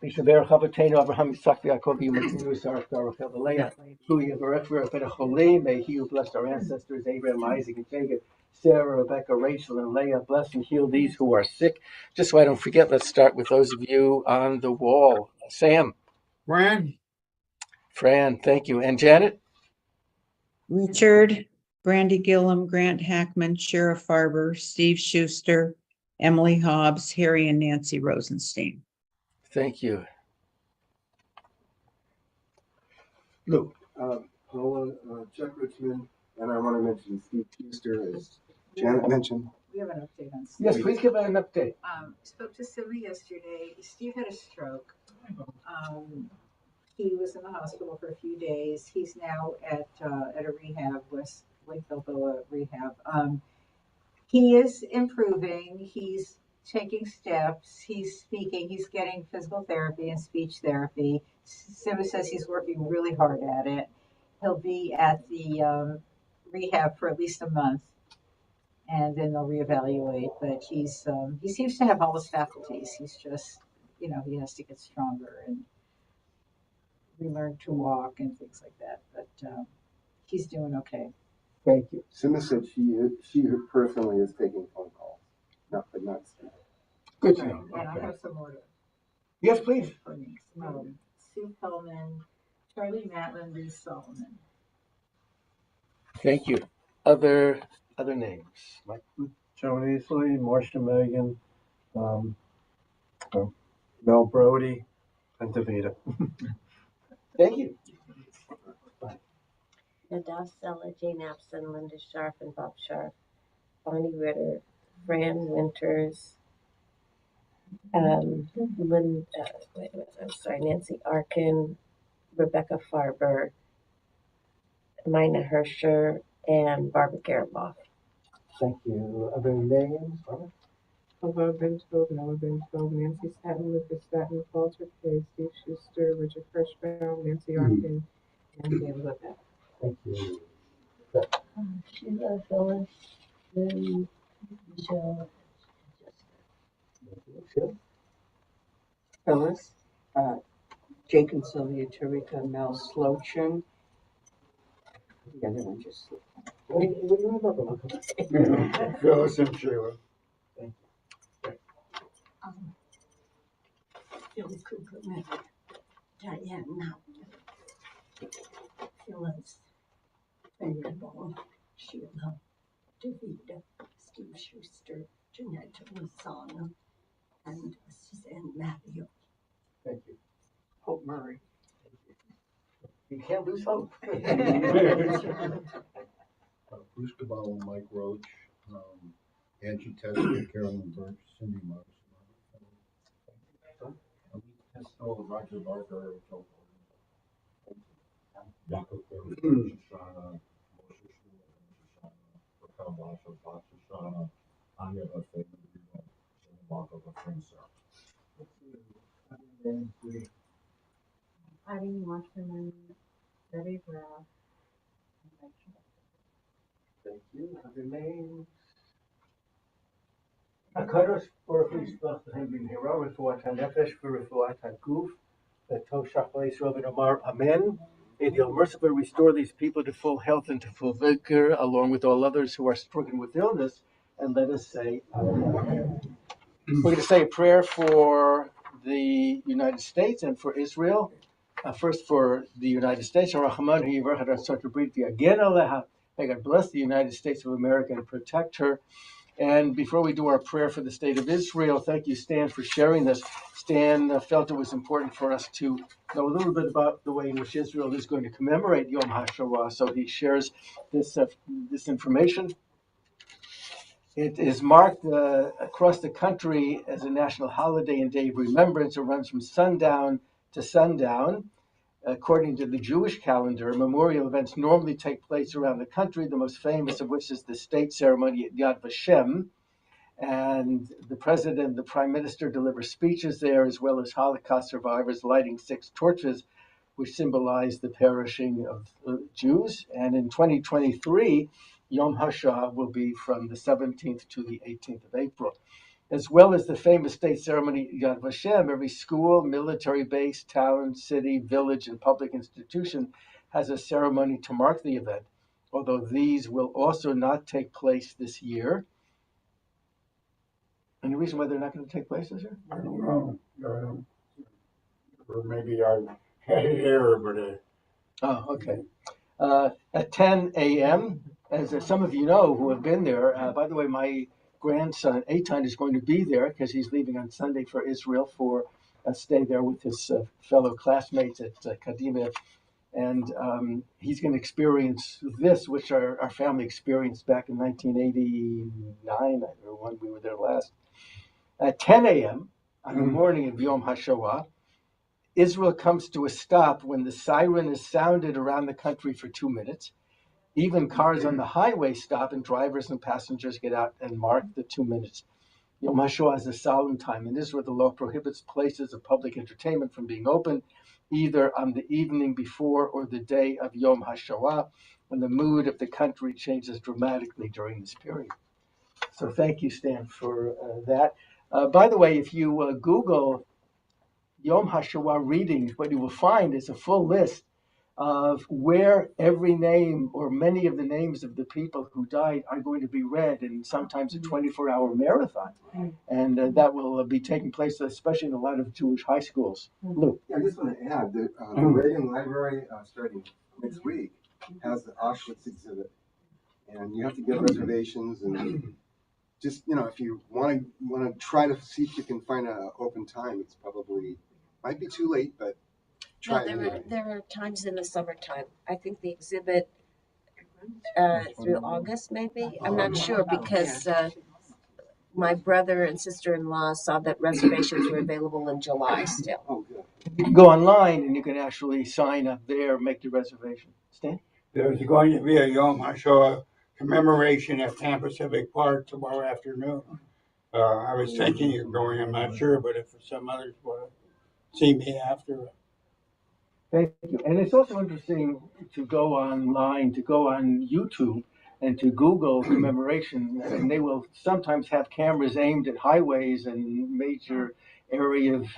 Mishnah Berurah Avotenu Abraham Yitzchak Yaakov Yimotinu Sarach Baruch Elaleah. Who Yivarech V'Rafet HaCholim. May He who blessed our ancestors Abraham, Isaac, and Jacob, Sarah, Rebecca, Rachel, and Leah, bless and heal these who are sick. Just so I don't forget, let's start with those of you on the wall. Sam. Brian. Fran, thank you. And Janet? Richard, Brandy Gillum, Grant Hackman, Sheriff Farber, Steve Schuster, Emily Hobbs, Harry and Nancy Rosenstein. Thank you. Lou, Paula, Chuck Richmond, and I want to mention Steve Schuster, as Janet mentioned. We have an update on Steve. Yes, please give an update. Spoke to Sylvie yesterday. Steve had a stroke. He was in the hospital for a few days. He's now at a rehab, West Balboa rehab. He is improving. He's taking steps. He's speaking. He's getting physical therapy and speech therapy. Siva says he's working really hard at it. He'll be at the rehab for at least a month, and then they'll reevaluate. But he seems to have all his faculties. He's just, he has to get stronger and relearn to walk and things like that. But he's doing okay. Thank you. Sima said she personally is taking phone calls, but not Steve. Good to know. And I have some more to. Yes, please. Sue Pellman, Charlie Matlin, Reese Solomon. Thank you. Other names? Mike? Joan Easley, Marcia Megan, Mel Brody, and Davida. Thank you. Nadav Sella, Jane Apson, Linda Sharp, and Bob Sharp, Bonnie Ritter, Fran Winters, Nancy Arkin, Rebecca Farber, Mina Hersher, and Barbara Garaboff. Thank you. Other names? Barbara? Noah Bentveld, Nancy Staton, Lucas Staton, Walter Kay, Steve Schuster, Richard Hirschbaum, Nancy Arkin, and Dan Levette. Thank you. Sheila Phyllis, Lynn, Michelle, Phyllis, Jake and Sylvia, Tarika, Mel Slochin. The other one just. Phyllis and Sheila. Phil Cooper, Diane, Phyllis, Venerable, Sheila, Davida, Steve Schuster, Jeanette Lasana, and Suzanne Matthew. Thank you. Hope Murray. You can't lose hope. Bruce Cabal, Mike Roach, Angie Tester, Carolyn Birch, Cindy Marks, Roger Barker, Joe Jacob Shoshana, Moshe Shula, Raquel Basha, Bob Shoshana, Anya Buffet, Marco Buffet, Irene Wasserman, Debbie Graff. Thank you. Other names? Akadosh Baruch Hu Yisbach L'hem B'mehira Refuat HaNefesh V'Refuat HaGuf V'Toshach L'Yisrael V'Nomar Amen. May the merciful restore these people to full health and to full vigor, along with all others who are stricken with illness. And let us say Amen. We're going to say a prayer for the United States and for Israel. First for the United States. May God bless the United States of America and protect her. And before we do our prayer for the state of Israel, thank you, Stan, for sharing this. Stan felt it was important for us to know a little bit about the way in which Israel is going to commemorate Yom HaShoah, so he shares this information. It is marked across the country as a national holiday and day of remembrance. It runs from sundown to sundown. According to the Jewish calendar, memorial events normally take place around the country, the most famous of which is the state ceremony at Yad Vashem. And the president and the prime minister deliver speeches there, as well as Holocaust survivors lighting 6 torches, which symbolize the perishing of Jews. And in 2023, Yom HaShoah will be from the 17th to the 18th of April. As well as the famous state ceremony Yad Vashem, every school, military base, town, city, village, and public institution has a ceremony to mark the event, although these will also not take place this year. Any reason why they're not going to take place this year? I don't know. Or maybe I had an error, but Oh, okay. At 10 a.m., as some of you know who have been there, by the way, my grandson, Eitan, is going to be there because he's leaving on Sunday for Israel for a stay there with his fellow classmates at Kadima. And he's going to experience this, which our family experienced back in 1989, or when we were there last. At 10 a.m. on the morning of Yom HaShoah, Israel comes to a stop when the siren is sounded around the country for 2 minutes. Even cars on the highway stop and drivers and passengers get out and mark the 2 minutes. Yom HaShoah is a solemn time. In Israel, the law prohibits places of public entertainment from being open either on the evening before or the day of Yom HaShoah, when the mood of the country changes dramatically during this period. So thank you, Stan, for that. By the way, if you Google Yom HaShoah readings, what you will find is a full list of where every name or many of the names of the people who died are going to be read, and sometimes a 24-hour marathon. And that will be taking place, especially in a lot of Jewish high schools. Lou. Yeah, I just want to add that the Reagan Library, starting next week, has the Auschwitz exhibit, and you have to get reservations. And just if you want to try to see if you can find an open time, it's probably might be too late, but try it anyway. There are times in the summertime. I think the exhibit through August, maybe. I'm not sure because my brother and sister-in-law saw that reservations were available in July still. Oh, good. You can go online and you can actually sign up there, make the reservation. Stan? There's going to be a Yom HaShoah commemoration at Tampa Civic Park tomorrow afternoon. I was thinking of going, I'm not sure, but if some others want to see me after. Thank you. And it's also interesting to go online, to go on YouTube and to Google commemoration. And they will sometimes have cameras aimed at highways and major areas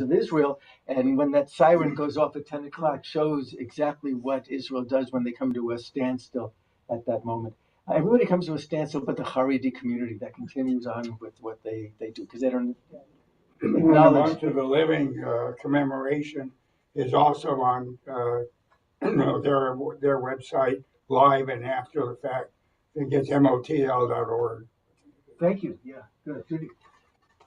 of Israel. And when that siren goes off at 10 o'clock, shows exactly what Israel does when they come to a standstill at that moment. Everybody comes to a standstill, but the Haredi community that continues on with what they do because they don't acknowledge. Bunch of the Living commemoration is also on their website, live and after the fact. I think it's motl.org. Thank you. Yeah, good. Judy.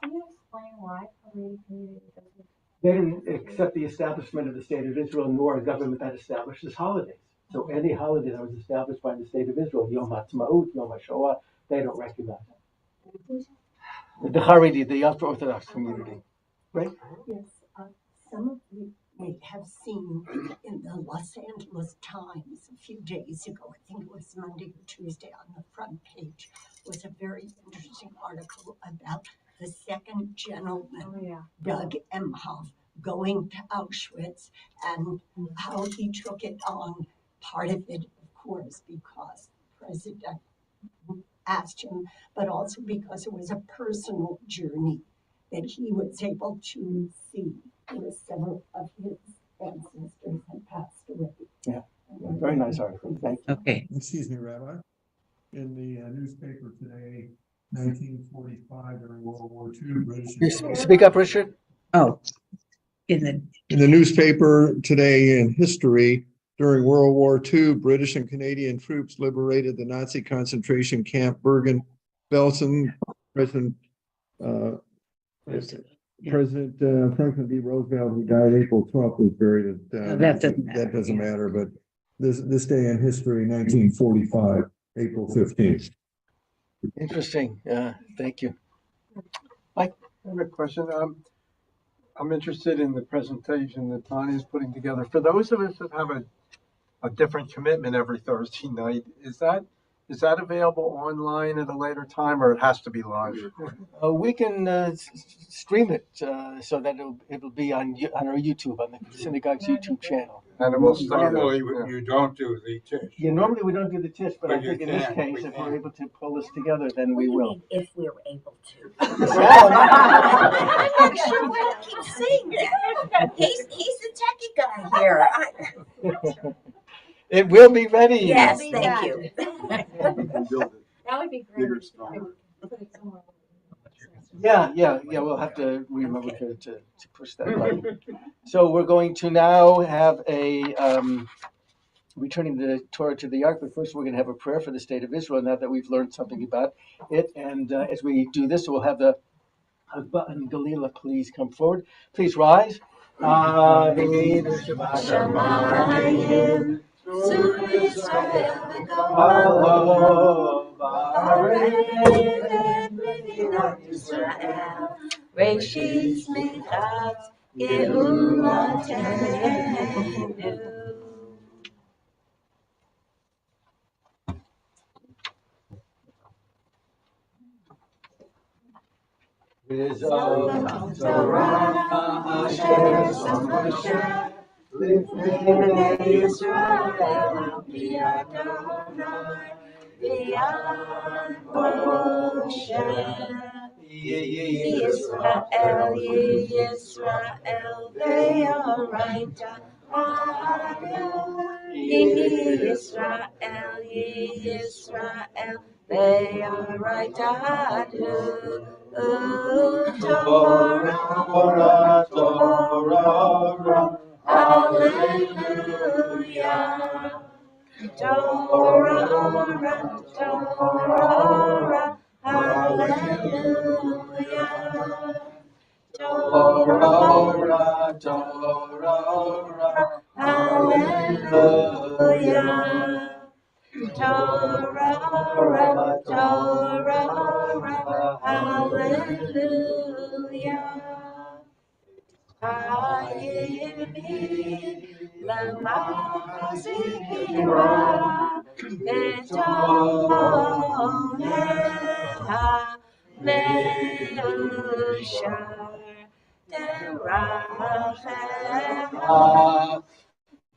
Can you explain why Haredi community doesn't? They didn't accept the establishment of the state of Israel nor a government that establishes holidays. So any holiday that was established by the state of Israel, Yom HaTzmaut, Yom HaShoah, they don't recognize it. The Haredi, the ultra-Orthodox community, right? Yes, some of you may have seen in the Los Angeles Times a few days ago, I think it was Monday or Tuesday, on the front page was a very interesting article about the second gentleman, Doug Emhoff, going to Auschwitz and how he took it on. Part of it, of course, because the president asked him, but also because it was a personal journey that he was able to see. Where several of his ancestors had passed away. Yeah, very nice article. Thank you. Okay. Excuse me, Rabbi. In the newspaper today, 1945 during World War II, British. Speak up, Richard. Oh, in the newspaper today in history, during World War II, British and Canadian troops liberated the Nazi concentration camp Bergen-Belsen. President Franklin D. Roosevelt, who died April 12th, was buried at. That doesn't matter, but this day in history, 1945, April 15th. Interesting. Thank you. I have a question. I'm interested in the presentation that Tanya is putting together. For those of us that have a different commitment every Thursday night, is that available online at a later time, or it has to be live? We can stream it so that it'll be on our YouTube, on the synagogue's YouTube channel. And it will stay Normally, there. you don't do the tish. Yeah, normally we don't do the tish, but I But you think in this can. case, We if can. we're able to pull this together, then we will. If we were able to. I'm not sure why he keeps saying that. He's the techie guy here. It will be ready. Yes, thank you. You can build it That would be great. bigger, stronger. Put it somewhere. Yeah, we'll have to remember to push that button. So we're going to now have returning the Torah to the Ark, but first we're going to have a prayer for the state of Israel now that we've learned something about it. And as we do this, we'll have the Hagba and Galila please come forward. Please rise. Reshit Smichat Geulatenu. Torah Asher Samoshe Lifnei Yisrael Pi Adonai V'yad Moshe Yisrael Yisrael Ve'oraita Anu Yisrael Yisrael Ve'oraita Anu Torah, Torah, Hallelujah. Torah, Torah, Hallelujah. Torah, Torah, Hallelujah. Torah, Torah, Hallelujah. Hayimi lamazikira betomeha meushar derachecha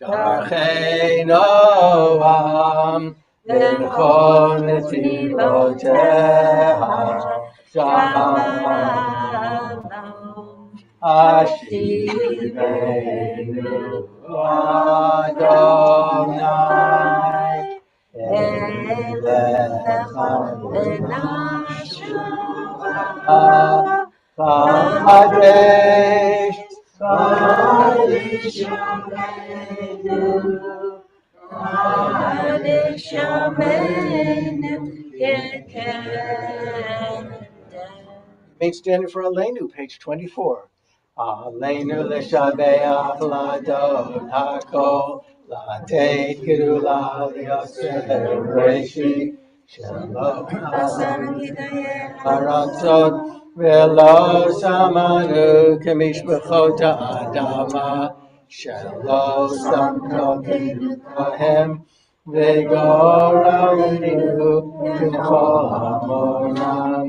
Darchei Noam V'nechon Netivoteha Shalom Hashivenu Adonai Elecha V'nashuva Kadesh Kadesh Yameinu Kadesh Yameinu Yekeden. Main standard for Aleinu, page 24. Aleinu l'shabeach l'adon hakol l'ateit gerula l'yoser reshi shalom hasan haratzot v'lo samanu k'mishpachot ha'adama shalom samkotenu kahem v'goralenu k'chol hamonam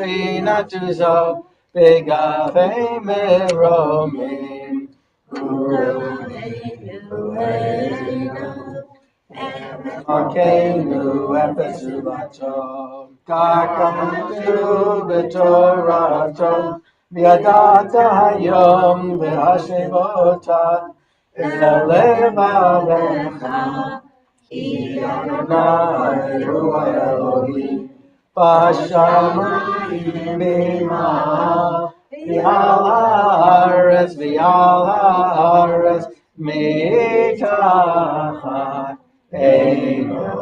Ushchinatuzo Begavei meromim Arkeinu efezuvato Kakamutu betorato Viadata hayom v'hashevota Elevalecha Ki Adonai hu Elohim Bashamayim b'ma'al V'al haaretz mitachat einot.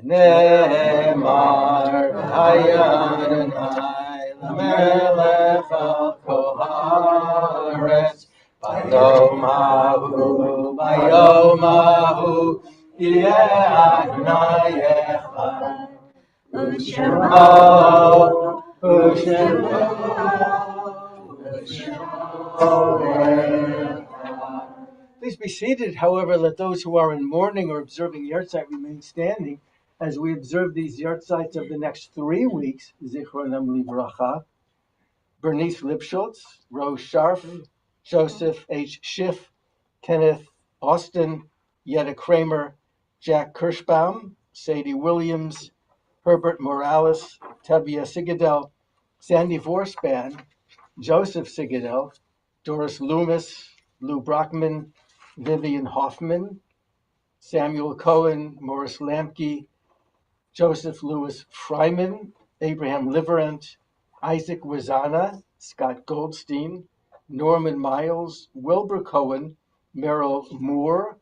Ne'emar Adonai Lamelech al kol haaretz Bayom hahu Yeh Adonai echad U'shemo Please be seated. However, let those who are in mourning or observing Yartzeit remain standing as we observe these Yartzeits of the next 3 weeks. Zichronam Livracha. Bernice Lipschultz, Rose Scharf, Joseph H. Schiff, Kenneth Austin, Yetta Kramer, Jack Kirschbaum, Sadie Williams, Herbert Morales, Tabia Sigadel, Sandy Vorspan, Joseph Sigadel, Doris Loomis, Lou Brockman, Vivian Hoffman, Samuel Cohen, Morris Lamke, Joseph Louis Fryman, Abraham Liverent, Isaac Wazana, Scott Goldstein, Norman Miles, Wilbur Cohen, Merrill Moore,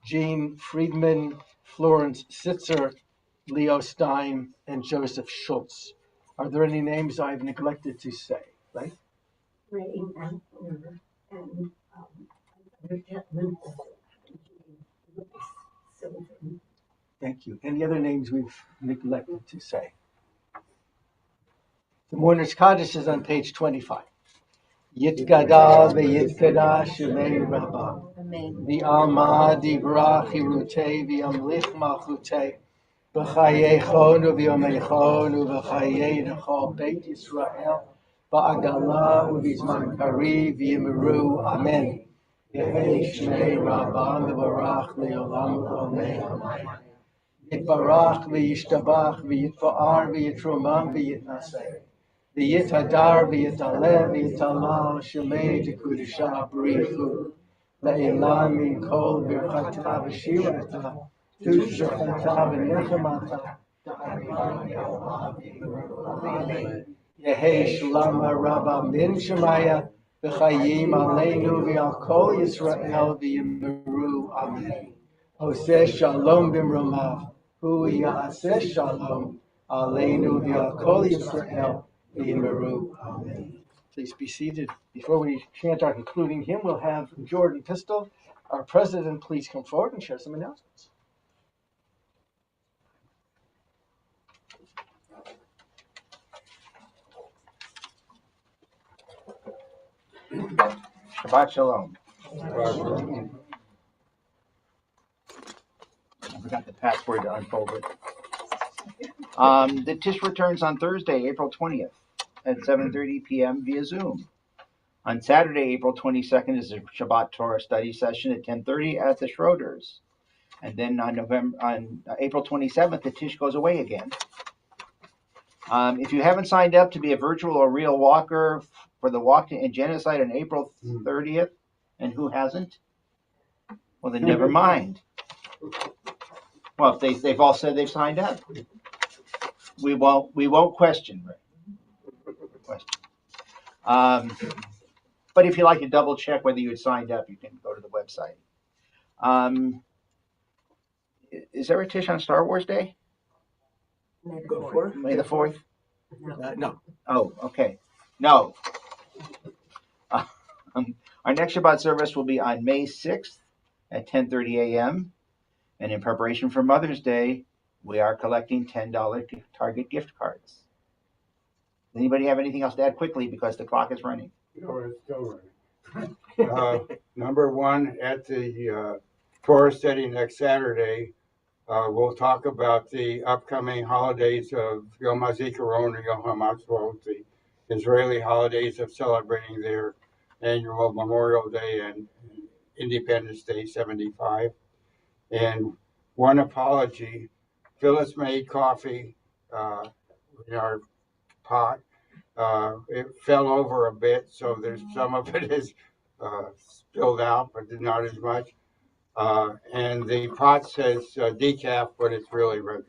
Jean Friedman, Florence Sitzer, Leo Stein, and Joseph Schultz. Are there any names I've neglected to say? Right? Ray and the gentleman, Sylvan. Thank you. Any other names we've neglected to say? The Mourner's Kaddish is on page 25. Yitgadal ve'yitkadash shemei Rabbah. V'alma divrach hirutei v'yamlich malchutei. B'chayei u'v'yomei u'v'chayei nechol Beit Yisrael. Ba'agala u'v'zman kari v'yimiru. Amen. Yehei shmei Rabbah v'barach le'olam amen. Yitbarach v'yishtabach v'yitfa'ar v'yitromam v'yitnaseh. V'yitadar v'yitaleh v'yitalal shemei dekudisha b'richu. Le'ilam min kol birchata v'shirata. Tushachata v'nechemata. Yehei shlama rabba min shemaya. V'chayim aleinu v'al kol Yisrael v'yimiru. Amen. Oseh shalom b'mromav. Hu ya'aseh shalom. Aleinu v'al kol Yisrael v'yimiru. Amen. Please be seated. Before we chant our concluding hymn, we'll have Jordan Pistol, our president, please come forward and share some announcements. Shabbat Shalom. I forgot the password to unfold it. The Tish returns on Thursday, April 20th at 7:30 p.m. via Zoom. On Saturday, April 22nd is a Shabbat Torah study session at 10:30 at the Schroeder's. And then on April 27th, the Tish goes away again. If you haven't signed up to be a virtual or real walker for the Walk to End Genocide on April 30th, and who hasn't? Well, then never mind. Well, if they've all said they've signed up, we won't question. But if you'd like to double check whether you had signed up, you can go to the website. Is there a Tish on Star Wars Day? May the 4th? May the 4th? No. Oh, okay. No. Our next Shabbat service will be on May 6th at 10:30 a.m. And in preparation for Mother's Day, we are collecting $10 Target gift cards. Does anybody have anything else to add quickly because the clock is running? No, it's still running. Number one, at the Torah study next Saturday, we'll talk about the upcoming holidays of Yom HaZikaron or Yom HaMatzvot, the Israeli holidays of celebrating their annual Memorial Day and Independence Day 75. And one apology, Phyllis made coffee in our pot. It fell over a bit, so there's some of it is spilled out, but not as much. And the pot says decaf, but it's really regular.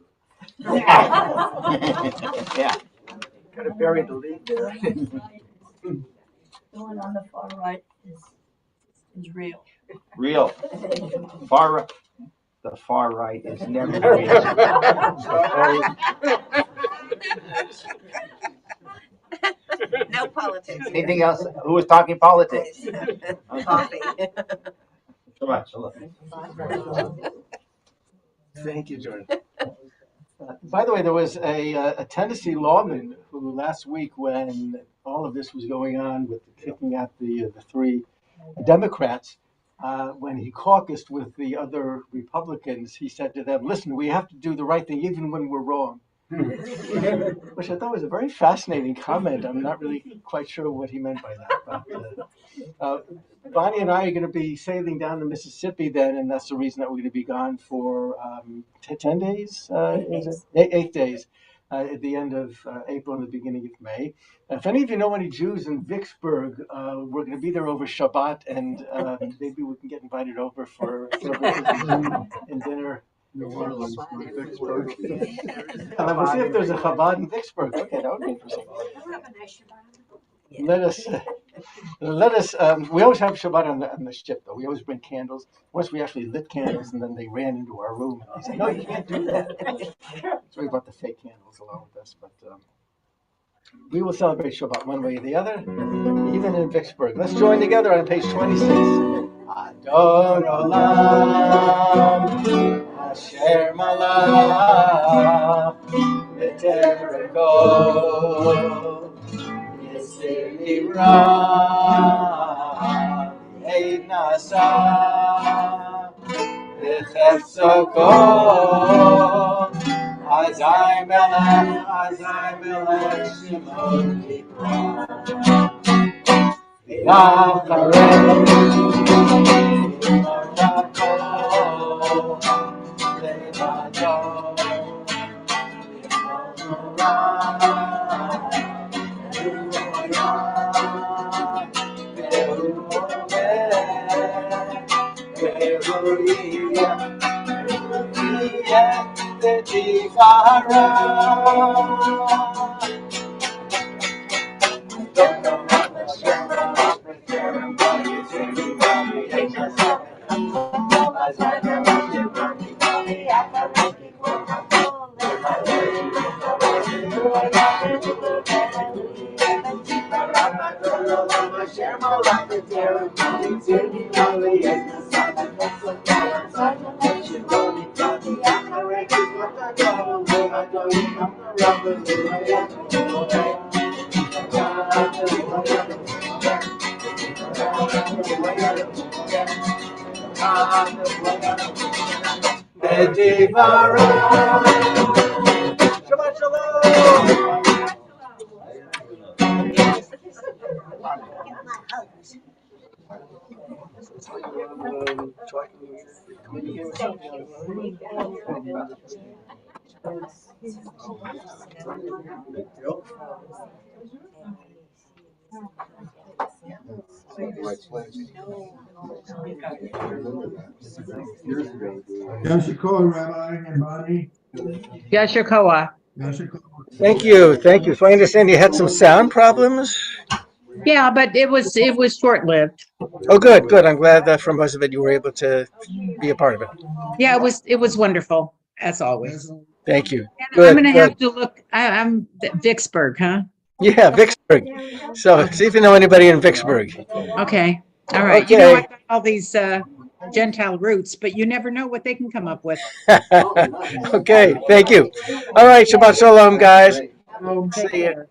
Yeah. Gotta bury the lead there. The one on the far right is real. Real. The far right is never real. No politics. Anything else? Who was talking politics? Coffee. Shabbat Shalom. Thank you, Jordan. By the way, there was a Tennessee lawman who last week, when all of this was going on with kicking out the three Democrats, when he caucused with the other Republicans, he said to them, "Listen, we have to do the right thing even when we're wrong." Which I thought was a very fascinating comment. I'm not really quite sure what he meant by that. But Bonnie and I are going to be sailing down the Mississippi then, and that's the reason that we're going to be gone for 10 days, is it? 8 days, at the end of April and the beginning of May. If any of you know any Jews in Vicksburg, we're going to be there over Shabbat, and maybe we can get invited over for celebration and dinner. New Orleans, Vicksburg. And we'll see if there's a Chabad in Vicksburg. Okay, that would be interesting. Let us. We always have Shabbat on the ship, though. We always bring candles. Once we actually lit candles, and then they ran into our room. And they said, "No, you can't do that." So we brought the fake candles along with us. But we will celebrate Shabbat one way or the other, even in Vicksburg. Let's join together on page 26. Adon Olam, Asher Malach, V'tereko, Yisir Nivra, Eid Nasa, V'chefzo Kol, Azai Melech, Shimon Nivra, Shabbat Shalom. Yashiko, Rabbi and Bonnie. Yasher Koa. Thank you. So I understand you had some sound problems? Yeah, but it was short-lived. Oh, good. I'm glad that for most of it you were able to be a part of it. Yeah, it was wonderful, as always. Thank you. I'm going to have to look. I'm Vicksburg, huh? Yeah, Vicksburg. So see if you know anybody in Vicksburg. Okay. All right. Okay. You know, I got all these Gentile roots, but you never know what they can come up with. Okay. Thank you. All right. Shabbat Shalom, guys. Oh, See you.